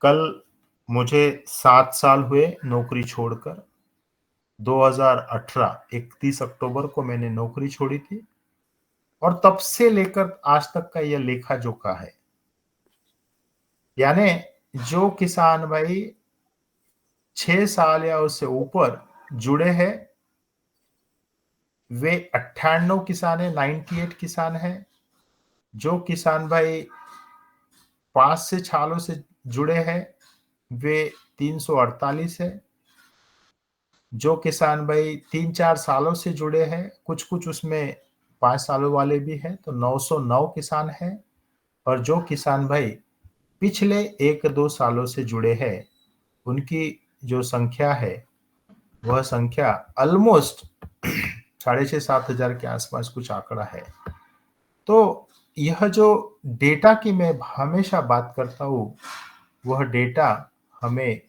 कल मुझे 7 साल हुए नौकरी छोड़कर। 2018 31 अक्टूबर को मैंने नौकरी छोड़ी थी और तब से लेकर आज तक का यह लेखा जोखा है। यानी जो किसान भाई 6 साल या उससे ऊपर जुड़े हैं वे 98 किसान है, 98 किसान है। जो किसान भाई 5 से सालों से जुड़े हैं वे 348 है। जो किसान भाई 3-4 सालों से जुड़े हैं, कुछ कुछ उसमें 5 सालों वाले भी हैं, तो 909 किसान हैं। और जो किसान भाई पिछले 1-2 सालों से जुड़े हैं उनकी जो संख्या है वह संख्या ऑलमोस्ट 6,500-7 हजार के आसपास कुछ आंकड़ा है। तो यह जो डेटा की मैं हमेशा बात करता हूँ वह डेटा हमें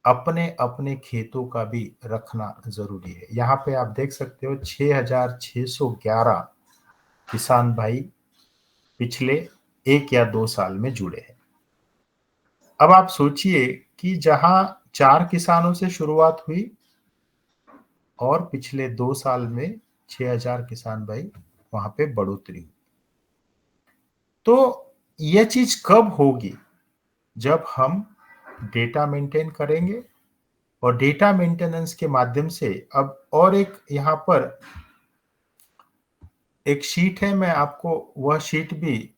अपने अपने खेतों का भी रखना जरूरी है। यहाँ पे आप देख सकते हो 6,611 किसान भाई पिछले 1 या 2 साल में जुड़े हैं। अब आप सोचिए कि जहां 4 किसानों से शुरुआत हुई और पिछले 2 साल में 6,000 किसान भाई वहां पे बढ़ोतरी हुई। तो यह चीज कब होगी? जब हम डेटा मेंटेन करेंगे और डेटा मेंटेनेंस के माध्यम से अब और एक यहाँ पर एक शीट है, मैं आपको वह शीट भी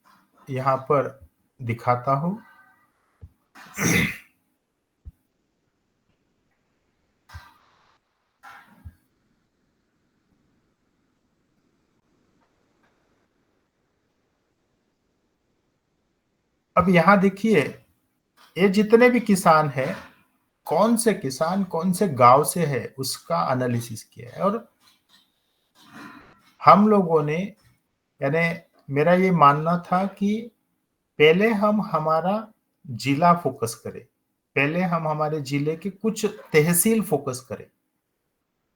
यहाँ पर दिखाता हूं। अब यहाँ देखिए ये जितने भी किसान हैं, कौन से किसान कौन से गांव से है उसका एनालिसिस किया है। और हम लोगों ने, यानी मेरा ये मानना था कि पहले हम हमारा जिला फोकस करें, पहले हम हमारे जिले के कुछ तहसील फोकस करें।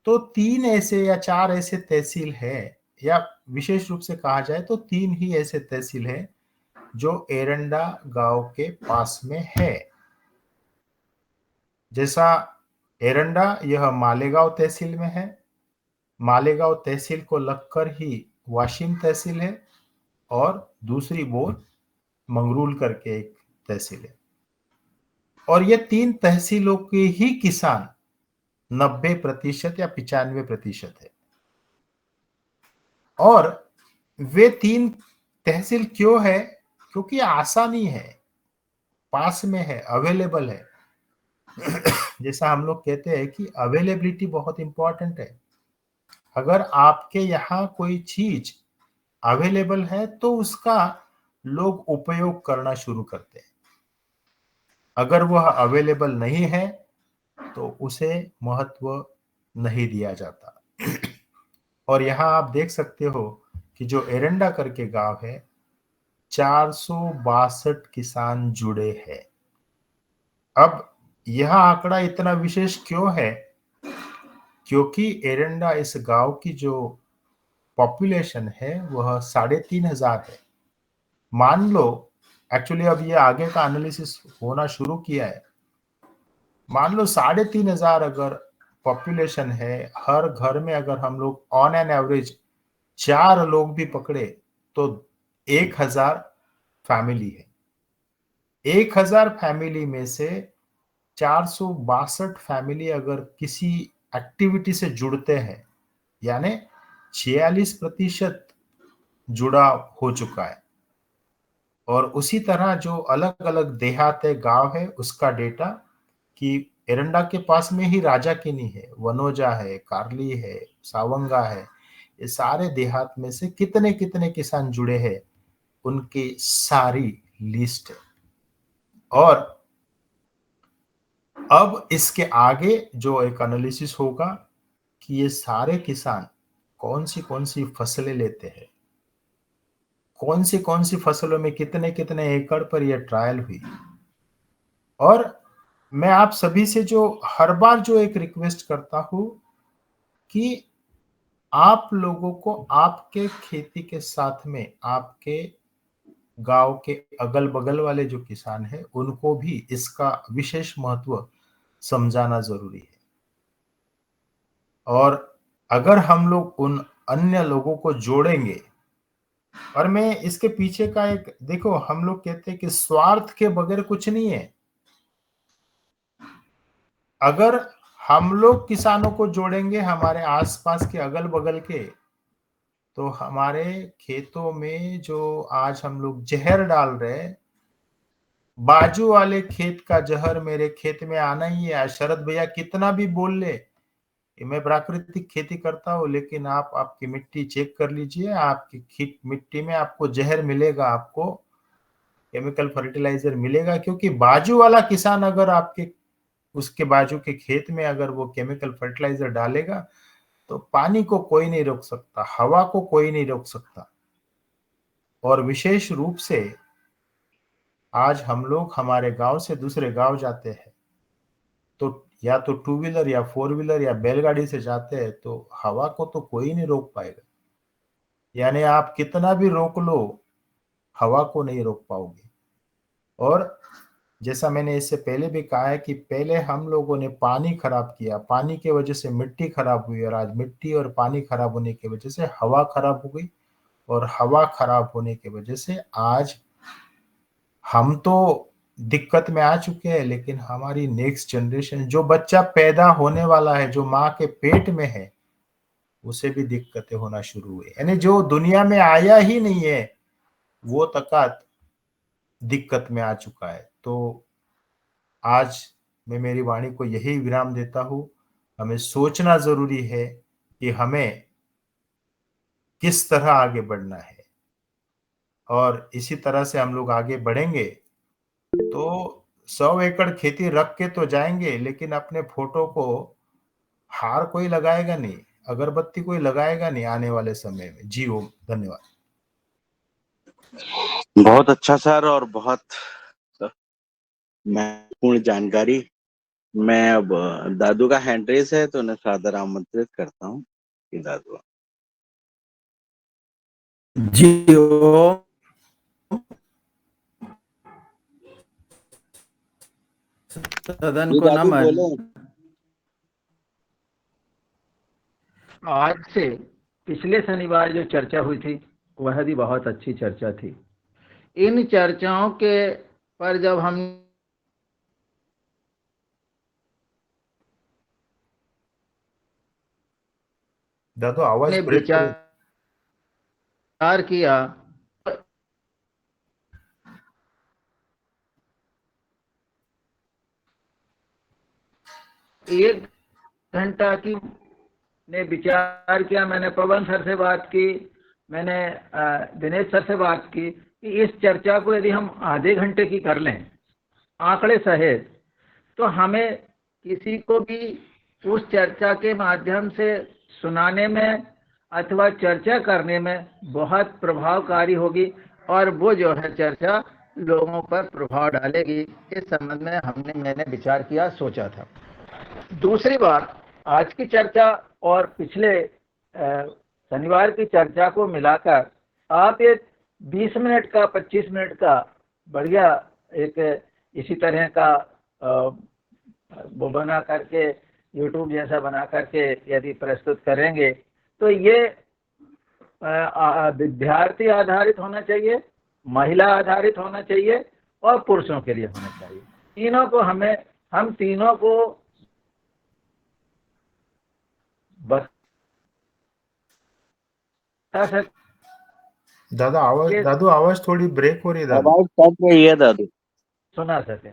तो 3 ऐसे या 4 ऐसे तहसील है, या विशेष रूप से कहा जाए तो 3 ही ऐसे तहसील है जो एरंडा गांव के पास में है। जैसा एरंडा यह मालेगांव तहसील में है, मालेगांव तहसील को लगकर ही वाशिम तहसील है और दूसरी बोर मंगरूल करके एक तहसील है। और ये 3 तहसीलों के ही किसान 90% या 95% है। और वे 3 तहसील क्यों है? क्योंकि आसानी है, पास में है, अवेलेबल है। जैसा हम लोग कहते हैं कि अवेलेबिलिटी बहुत इंपॉर्टेंट है। अगर आपके यहाँ कोई चीज अवेलेबल है तो उसका लोग उपयोग करना शुरू करते हैं। अगर वह अवेलेबल नहीं है तो उसे महत्व नहीं दिया जाता। और यहाँ आप देख सकते हो कि जो एरंडा करके गांव है 462 किसान जुड़े हैं। अब यह आंकड़ा इतना विशेष क्यों है? क्योंकि एरंडा इस गांव की जो पॉपुलेशन है वह 3,500 है। मान लो, एक्चुअली अब ये आगे का एनालिसिस होना शुरू किया है, मान लो 3,500 अगर पॉपुलेशन है, हर घर में अगर हम लोग ऑन एन एवरेज 4 लोग भी पकड़े तो 1,000 फैमिली है। 1,000 फैमिली में से 462 फैमिली अगर किसी एक्टिविटी से जुड़ते हैं, यानी 46% जुड़ा हो चुका है। और उसी तरह जो अलग अलग देहात है, गांव है, उसका डेटा कि एरंडा के पास में ही राजाकिनी है, वनोजा है, कार्ली है, सावंगा है, ये सारे देहात में से कितने कितने किसान जुड़े हैं, उनकी सारी लिस्ट है। और अब इसके आगे जो एक एनालिसिस होगा कि ये सारे किसान कौन सी फसलें लेते हैं, कौन सी फसलों में कितने कितने एकड़ पर यह ट्रायल हुई। और मैं आप सभी से जो हर बार जो एक रिक्वेस्ट करता हूं कि आप लोगों को आपके खेती के साथ में आपके गांव के अगल बगल वाले जो किसान हैं उनको भी इसका विशेष महत्व समझाना जरूरी है। और अगर हम लोग उन अन्य लोगों को जोड़ेंगे, और मैं इसके पीछे का एक देखो, हम लोग कहते हैं कि स्वार्थ के बगैर कुछ नहीं है। अगर हम लोग किसानों को जोड़ेंगे, हमारे आसपास के अगल बगल के, तो हमारे खेतों में जो आज हम लोग जहर डाल रहे हैं, बाजू वाले खेत का जहर मेरे खेत में आना ही है। शरद भैया कितना भी बोल ले कि मैं प्राकृतिक खेती करता हूं, लेकिन आप आपकी मिट्टी चेक कर लीजिए, आपकी मिट्टी में आपको जहर मिलेगा, आपको केमिकल फर्टिलाइजर मिलेगा। क्योंकि बाजू वाला किसान अगर आपके उसके बाजू के खेत में अगर वो केमिकल फर्टिलाइजर डालेगा, तो पानी को कोई नहीं रोक सकता, हवा को कोई नहीं रोक सकता। और विशेष रूप से आज हम लोग हमारे गांव से दूसरे गांव जाते हैं, तो या तो टू व्हीलर या फोर व्हीलर या बैलगाड़ी से जाते हैं, तो हवा को तो कोई नहीं रोक पाएगा। यानी आप कितना भी रोक लो, हवा को नहीं रोक पाओगे। और जैसा मैंने इससे पहले भी कहा है कि पहले हम लोगों ने पानी खराब किया, पानी की वजह से मिट्टी खराब हुई, और आज मिट्टी और पानी खराब होने की वजह से हवा खराब हो गई, और हवा खराब होने की वजह से आज हम तो दिक्कत में आ चुके हैं, लेकिन हमारी नेक्स्ट जनरेशन, जो बच्चा पैदा होने वाला है, जो माँ के पेट में है, उसे भी दिक्कतें होना शुरू हुई। यानी जो दुनिया में आया ही नहीं है वो तक दिक्कत में आ चुका है। तो आज मैं मेरी वाणी को यही विराम देता हूं। हमें सोचना जरूरी है कि हमें किस तरह आगे बढ़ना है, और इसी तरह से हम लोग आगे बढ़ेंगे तो 100 एकड़ खेती रख के तो जाएंगे, लेकिन अपने फोटो को हार कोई लगाएगा नहीं, अगरबत्ती कोई लगाएगा नहीं आने वाले समय में। जी ओम, धन्यवाद। बहुत अच्छा सर, और बहुत महत्वपूर्ण जानकारी। मैं अब दादू का हैंड रेस है तो उन्हें सादर आमंत्रित करता हूँ कि दादू। जी ओम। सदन जी को दादू नमन। बोले। आज से पिछले शनिवार जो चर्चा हुई थी वह भी बहुत अच्छी चर्चा थी। इन चर्चाओं के पर जब हम दादू आवाज ने ब्रेक हो रही। विचार किया, एक घंटा की ने विचार किया। मैंने पवन सर से बात की, मैंने दिनेश सर से बात की कि इस चर्चा को यदि हम आधे घंटे की कर लें आंकड़े सहित, तो हमें किसी को भी उस चर्चा के माध्यम से सुनाने में अथवा चर्चा करने में बहुत प्रभावकारी होगी, और वो जो है चर्चा लोगों पर प्रभाव डालेगी। इस संबंध में मैंने विचार किया, सोचा था। दूसरी बात, आज की चर्चा और पिछले शनिवार की चर्चा को मिलाकर आप एक 20 मिनट का 25 मिनट का बढ़िया एक इसी तरह का वो बना करके यूट्यूब जैसा बना करके यदि प्रस्तुत करेंगे, तो ये विद्यार्थी आधारित होना चाहिए, महिला आधारित होना चाहिए, और पुरुषों के लिए होना चाहिए। तीनों को हम तीनों को बता सकते, दादू आवाज थोड़ी ब्रेक हो रही है दादू। आवाज कट रही है दादू। सुना सके,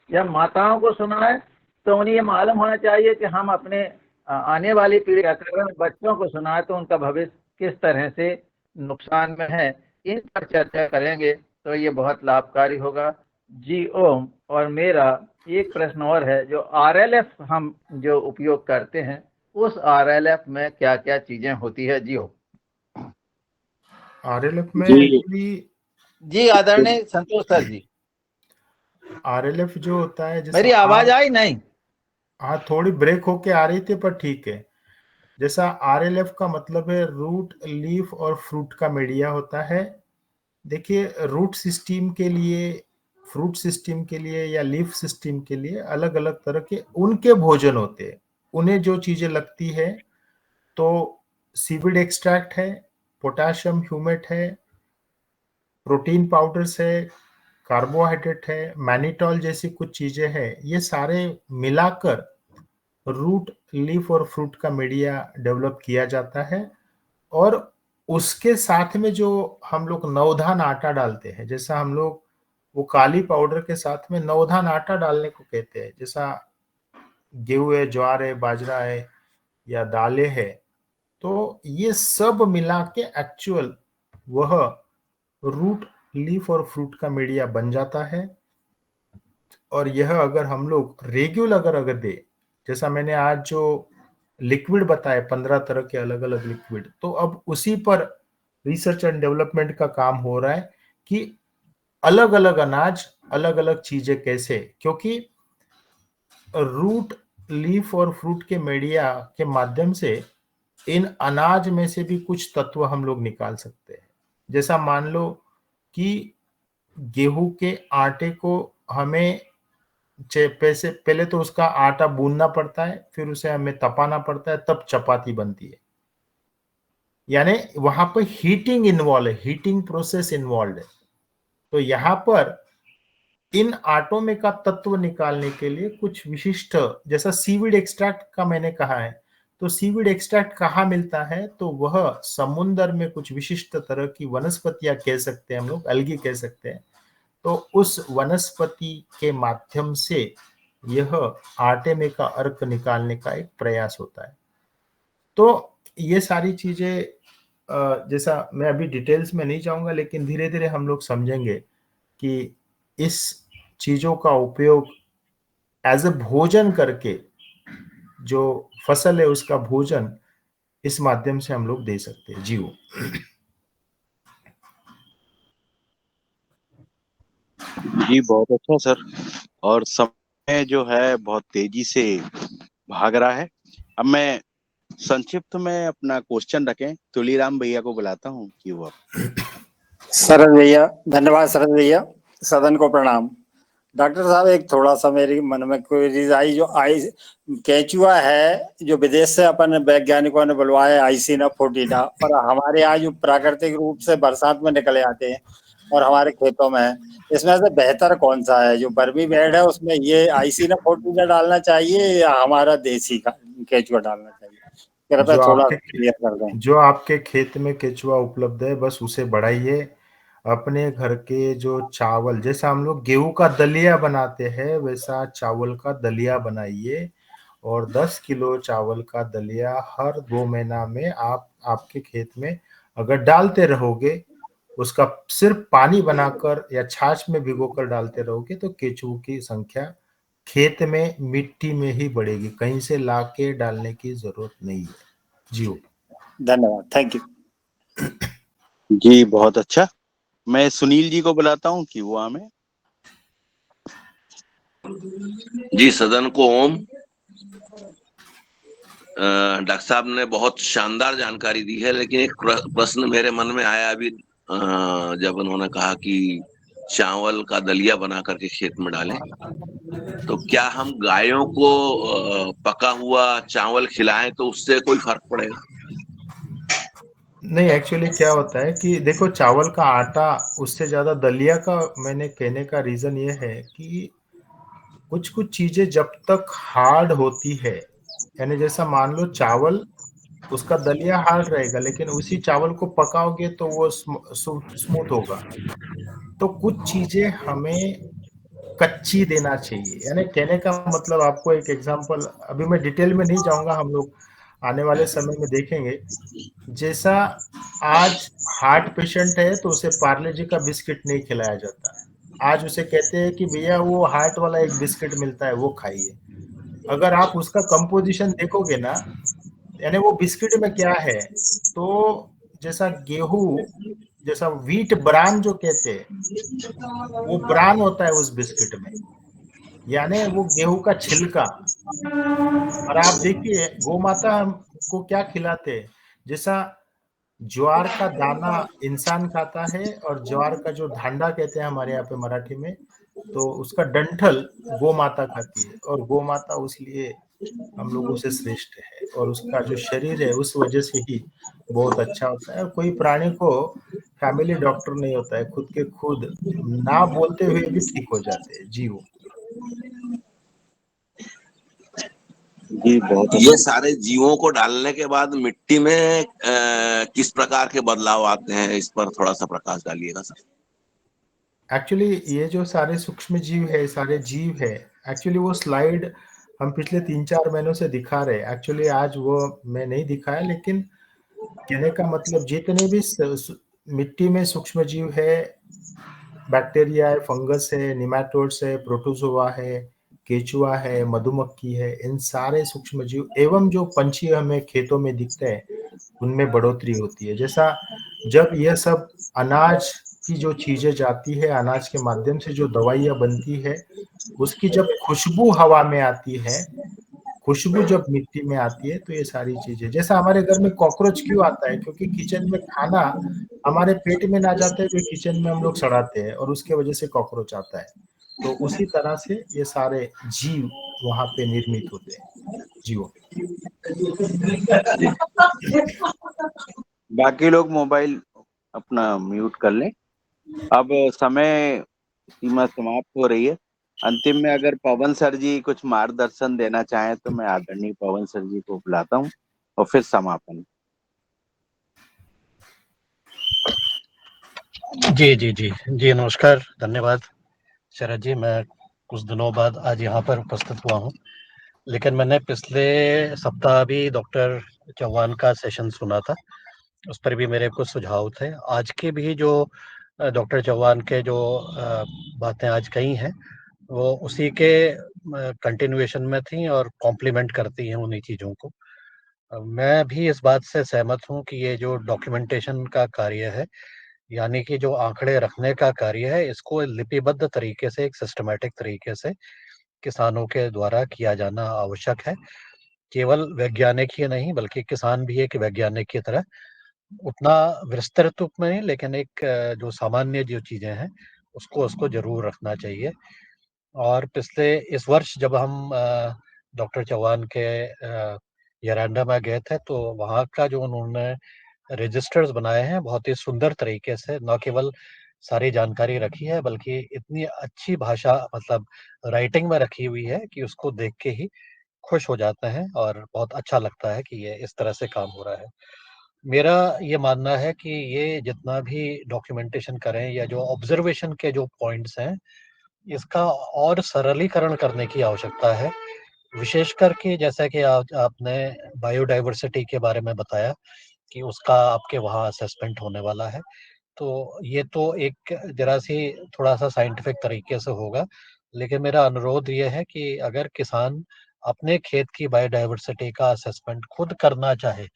या माताओं को सुनाए तो उन्हें ये मालूम होना चाहिए कि हम अपने आने वाली पीढ़ी क्या कर रहे हैं, बच्चों को सुनाए तो उनका भविष्य किस तरह से नुकसान में है, इन पर चर्चा करेंगे तो ये बहुत लाभकारी होगा। जी ओम। और मेरा एक प्रश्न और है, जो आरएलएफ हम जो उपयोग करते हैं उस आरएलएफ में क्या क्या चीजें होती है? जी ओम। आरएलएफ में जी। एक्चुअली जी आदरणीय संतोष सर जी, आरएलएफ जो होता है, जैसा मेरी आवाज आई नहीं? हाँ, थोड़ी ब्रेक होके आ रही थी पर ठीक है। जैसा आरएलएफ का मतलब है रूट, लीफ और फ्रूट का मीडिया होता है। देखिए, रूट सिस्टम के लिए, फ्रूट सिस्टम के लिए या लीफ सिस्टम के लिए अलग अलग तरह के उनके भोजन होते हैं। उन्हें जो चीजें लगती है तो सीविड एक्सट्रैक्ट है, पोटाशियम ह्यूमेट है, प्रोटीन पाउडर्स है, कार्बोहाइड्रेट है, मैनिटॉल जैसी कुछ चीजें हैं। ये सारे मिलाकर रूट, लीफ और फ्रूट का मीडिया डेवलप किया जाता है। और उसके साथ में जो हम लोग नवधान आटा डालते हैं, जैसा हम लोग वो काली पाउडर के साथ में नवधान आटा डालने को कहते हैं, जैसा गेहूं है, ज्वार है, बाजरा है या दालें है, तो ये सब मिला के एक्चुअल वह रूट, लीफ और फ्रूट का मीडिया बन जाता है। और यह अगर हम लोग रेगुलर अगर दे, जैसा मैंने आज जो लिक्विड बताए 15 तरह के अलग अलग लिक्विड, तो अब उसी पर रिसर्च एंड डेवलपमेंट का काम हो रहा है कि अलग अलग अनाज, अलग अलग चीजें कैसे, क्योंकि रूट, लीफ और फ्रूट के मीडिया के माध्यम से इन अनाज में से भी कुछ तत्व हम लोग निकाल सकते हैं। जैसा मान लो कि गेहूं के आटे को हमें पहले तो उसका आटा गूंदना पड़ता है, फिर उसे हमें तपाना पड़ता है, तब चपाती बनती है। यानी वहां पर हीटिंग इन्वॉल्व है, हीटिंग प्रोसेस इन्वॉल्व है। तो यहां पर इन आटों में का तत्व निकालने के लिए कुछ विशिष्ट, जैसा सीविड एक्सट्रैक्ट का मैंने कहा है, तो सीविड एक्सट्रैक्ट कहाँ मिलता है? तो वह समुद्र में कुछ विशिष्ट तरह की वनस्पतियां कह सकते हैं हम लोग, अलगी कह सकते हैं। तो उस वनस्पति के माध्यम से यह आटे में का अर्क निकालने का एक प्रयास होता है। तो ये सारी चीजें, जैसा मैं अभी डिटेल्स में नहीं जाऊंगा, लेकिन धीरे धीरे हम लोग समझेंगे कि इस चीजों का उपयोग एज अ भोजन करके, जो फसल है उसका भोजन इस माध्यम से हम लोग दे सकते हैं। जीव। जी बहुत अच्छा सर। और समय जो है बहुत तेजी से भाग रहा है। अब मैं संक्षिप्त में अपना क्वेश्चन रखें, तुलीराम भैया को बुलाता हूँ कि वो शरद भैया, धन्यवाद शरद भैया। सदन को प्रणाम। डॉक्टर साहब, एक थोड़ा सा मेरे मन में क्वेरीज आई। जो केंचुआ है जो विदेश से अपन वैज्ञानिकों ने बुलवाया, आइसिना फोर्टिना, और हमारे यहाँ जो प्राकृतिक रूप से बरसात में निकले आते हैं और हमारे खेतों में है, इसमें से बेहतर कौन सा है? जो बर्मी बेड है उसमें ये आइसिना फोर्टिना डालना चाहिए या हमारा देसी का केंचुआ डालना चाहिए? कृपया थोड़ा क्लियर कर दें। जो आपके खेत में केचुआ उपलब्ध है, बस उसे बढ़ाइए। अपने घर के जो चावल, जैसा हम लोग गेहूं का दलिया बनाते हैं, वैसा चावल का दलिया बनाइए। और 10 किलो चावल का दलिया हर 2 महीना में आप आपके खेत में अगर डालते रहोगे, उसका सिर्फ पानी बनाकर या छाछ में भिगोकर डालते रहोगे, तो केचुओं की संख्या खेत में, मिट्टी में ही बढ़ेगी। कहीं से लाके डालने की जरूरत नहीं है। जी धन्यवाद, थैंक यू। जी बहुत अच्छा। मैं सुनील जी को बुलाता हूँ कि वो हमें। जी सदन को ओम। डॉक्टर साहब ने बहुत शानदार जानकारी दी है, लेकिन एक प्रश्न मेरे मन में आया अभी जब उन्होंने कहा कि चावल का दलिया बना करके खेत में डालें, तो क्या हम गायों को पका हुआ चावल खिलाएं तो उससे कोई फर्क पड़ेगा? नहीं, एक्चुअली क्या होता है कि देखो, चावल का आटा उससे ज्यादा दलिया का मैंने कहने का रीजन ये है कि कुछ कुछ चीजें जब तक हार्ड होती है, यानी जैसा मान लो चावल, उसका दलिया हार्ड रहेगा, लेकिन उसी चावल को पकाओगे तो वो स्मूथ होगा। तो कुछ चीजें हमें कच्ची देना चाहिए। यानी कहने का मतलब, आपको एक एग्जांपल, अभी मैं डिटेल में नहीं जाऊंगा, हम लोग आने वाले समय में देखेंगे। जैसा आज हार्ट पेशेंट है तो उसे पार्ले जी का बिस्किट नहीं खिलाया जाता, आज उसे कहते हैं कि भैया वो हार्ट वाला एक बिस्किट मिलता है वो खाइए। अगर आप उसका कंपोजिशन देखोगे ना, यानी वो बिस्किट में क्या है, तो जैसा गेहूं, जैसा व्हीट ब्रान जो कहते हैं, वो ब्रान होता है उस बिस्किट में, यानी वो गेहूं का छिलका। और आप देखिए गौ माता हमको क्या खिलाते हैं, जैसा ज्वार का दाना इंसान खाता है, और ज्वार का जो धांडा कहते हैं हमारे यहाँ पे मराठी में, तो उसका डंठल गौ माता खाती है, और गौ माता उसलिए हम लोगों से श्रेष्ठ है, और उसका जो शरीर है उस वजह से ही बहुत अच्छा होता है। और कोई प्राणी को फैमिली डॉक्टर नहीं होता है, खुद के खुद ना बोलते हुए भी ठीक हो जाते हैं जीव। जी बहुत ये सारे जीवों को डालने के बाद मिट्टी में किस प्रकार के बदलाव आते हैं, इस पर थोड़ा सा प्रकाश डालिएगा सर। एक्चुअली ये जो सारे सूक्ष्म जीव है, सारे जीव है, एक्चुअली वो स्लाइड हम पिछले 3-4 महीनों से दिखा रहे हैं। एक्चुअली आज वो मैं नहीं दिखाया, लेकिन कहने का मतलब जितने भी मिट्टी में सूक्ष्म जीव है, बैक्टीरिया है, फंगस है, निमेटोड्स है, प्रोटोजोआ है, केचुआ है, मधुमक्खी है, इन सारे सूक्ष्म जीव एवं जो पंछी हमें खेतों में दिखते हैं, उनमें बढ़ोतरी होती है। जैसा जब यह सब अनाज की जो चीजें जाती है, अनाज के माध्यम से जो दवाइयां बनती है, उसकी जब खुशबू हवा में आती है, खुशबू जब मिट्टी में आती है, तो ये सारी चीजें, जैसा हमारे घर में कॉकरोच क्यों आता है, क्योंकि किचन में खाना हमारे पेट में ना जाते हुए किचन में हम लोग सड़ाते हैं, और उसके वजह से कॉकरोच आता है। तो उसी तरह से ये सारे जीव वहां पे निर्मित होते हैं, जीवों। बाकी लोग मोबाइल अपना म्यूट कर लें। अब समय सीमा समाप्त हो रही है। अंतिम में अगर पवन सर जी कुछ मार्गदर्शन देना चाहें तो मैं आदरणीय पवन सर जी को बुलाता हूँ और फिर समापन। जी जी जी जी, नमस्कार, धन्यवाद शरद जी। मैं कुछ दिनों बाद आज यहाँ पर उपस्थित हुआ हूँ, लेकिन मैंने पिछले सप्ताह भी डॉक्टर चौहान का सेशन सुना था, उस पर भी मेरे कुछ सुझाव थे। आज के भी जो डॉक्टर चौहान के जो बातें आज कही हैं, वो उसी के कंटिन्यूएशन में थी और कॉम्प्लीमेंट करती हैं उन्हीं चीज़ों को। मैं भी इस बात से सहमत हूँ कि ये जो डॉक्यूमेंटेशन का कार्य है, यानी कि जो आंकड़े रखने का कार्य है, इसको लिपिबद्ध तरीके से, एक सिस्टमैटिक तरीके से किसानों के द्वारा किया जाना आवश्यक है। केवल वैज्ञानिक ही नहीं, बल्कि किसान भी एक वैज्ञानिक की तरह उतना विस्तृत रूप में नहीं, लेकिन एक जो सामान्य जो चीज़ें हैं, उसको ज़रूर रखना चाहिए। और पिछले इस वर्ष जब हम डॉक्टर चौहान के यरांडा में गए थे, तो वहाँ का जो उन्होंने रजिस्टर्स बनाए हैं, बहुत ही सुंदर तरीके से न केवल सारी जानकारी रखी है, बल्कि इतनी अच्छी भाषा, मतलब राइटिंग में रखी हुई है कि उसको देख के ही खुश हो जाते हैं और बहुत अच्छा लगता है कि ये इस तरह से काम हो रहा है। मेरा ये मानना है कि ये जितना भी डॉक्यूमेंटेशन करें या जो ऑब्जर्वेशन के जो पॉइंट्स हैं, इसका और सरलीकरण करने की आवश्यकता है। विशेष करके जैसा कि आपने बायोडायवर्सिटी के बारे में बताया कि उसका आपके वहाँ असेसमेंट होने वाला है। तो ये तो एक ज़रा-सी थोड़ा-सा साइंटिफिक तरीके से होगा, लेकिन मेरा अनुरोध ये है कि अगर किसान अपने खेत की बायोडायवर्सिटी का असेसमेंट खुद करना चाहे,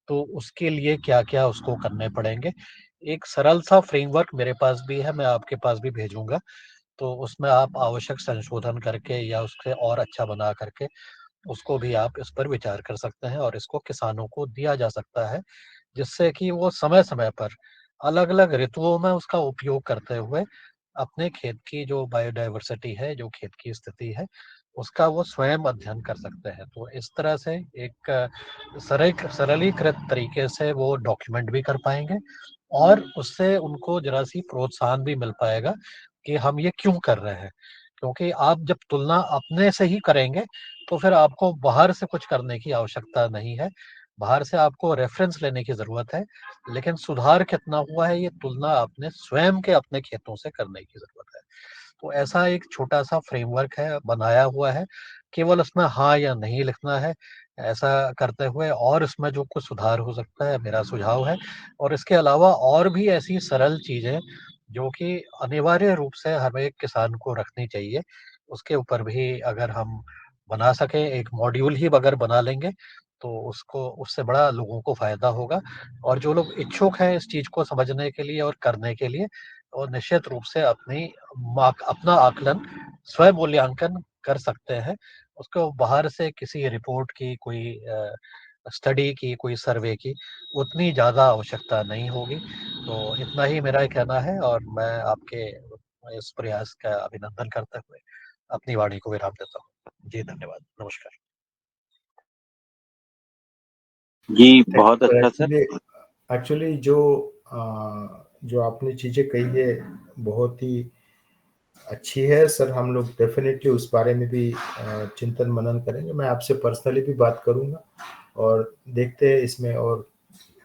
तो उसके लिए क्या-क्या उसको करने पड़ेंगे। एक सरल-सा फ्रेमवर्क मेरे पास भी है, मैं आपके पास भी भेजूँगा, तो उसमें आप आवश्यक संशोधन करके या उससे और अच्छा बना करके, उसको भी आप इस पर विचार कर सकते हैं और इसको किसानों को दिया जा सकता है, जिससे कि वो समय-समय पर अलग-अलग ऋतुओं में उसका उपयोग करते हुए अपने खेत की जो बायोडायवर्सिटी है, जो खेत की स्थिति है, उसका वो स्वयं अध्ययन कर सकते हैं। तो इस तरह से एक सरलीकृत तरीके से वो डॉक्यूमेंट भी कर पाएँगे और उससे उनको ज़रा-सी प्रोत्साहन भी मिल पाएगा कि हम ये क्यों कर रहे हैं। क्योंकि आप जब तुलना अपने से ही करेंगे, तो फिर आपको बाहर से कुछ करने की आवश्यकता नहीं है। बाहर से आपको रेफ़रेंस लेने की ज़रूरत है, लेकिन सुधार कितना हुआ है, ये तुलना आपने स्वयं के अपने खेतों से करने की ज़रूरत है। तो ऐसा एक छोटा सा फ्रेमवर्क है बनाया हुआ है, केवल उसमें हाँ या नहीं लिखना है। ऐसा करते हुए और इसमें जो कुछ सुधार हो सकता है मेरा सुझाव है। और इसके अलावा और भी ऐसी सरल चीज़ें जो कि अनिवार्य रूप से हर एक किसान को रखनी चाहिए, उसके ऊपर भी अगर हम बना सकें, एक मॉड्यूल ही अगर बना लेंगे तो उसको उससे बड़ा लोगों को फ़ायदा होगा। और जो लोग इच्छुक हैं इस चीज़ को समझने के लिए और करने के लिए, वो निश्चित रूप से अपना आकलन स्वयं मूल्यांकन कर सकते हैं। उसको बाहर से किसी रिपोर्ट की, कोई स्टडी की, कोई सर्वे की उतनी ज़्यादा आवश्यकता नहीं होगी। तो इतना ही मेरा कहना है और मैं आपके इस प्रयास का अभिनंदन करते हुए अपनी वाणी को विराम देता हूँ। जी धन्यवाद, नमस्कार। जी बहुत अच्छा सर। एक्चुअली जो आपने चीजें कही है बहुत ही अच्छी है सर। हम लोग डेफिनेटली उस बारे में भी चिंतन मनन करेंगे। मैं आपसे पर्सनली भी बात करूंगा और देखते हैं इसमें और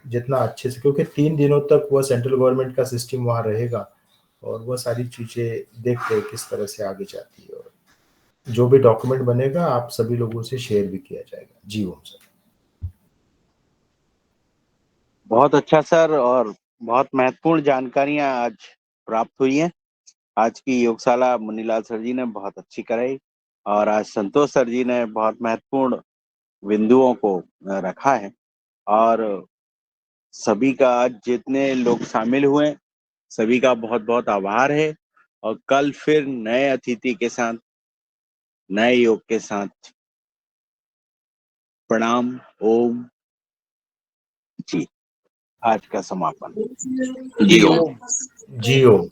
जितना अच्छे से, क्योंकि 3 दिनों तक वह सेंट्रल गवर्नमेंट का सिस्टम वहाँ रहेगा और वह सारी चीजें देखते हैं किस तरह से आगे जाती है। और जो भी डॉक्यूमेंट बनेगा आप सभी लोगों से शेयर भी किया जाएगा। जी ओम सर। बहुत अच्छा सर, और बहुत महत्वपूर्ण जानकारियां आज प्राप्त हुई हैं। आज की योगशाला मुन्नीलाल सर जी ने बहुत अच्छी कराई और आज संतोष सर जी ने बहुत महत्वपूर्ण बिंदुओं को रखा है। और सभी का, आज जितने लोग शामिल हुए सभी का बहुत बहुत आभार है। और कल फिर नए अतिथि के साथ, नए योग के साथ। प्रणाम। ओम। जी आज का समापन। जी ओम। जी ओम।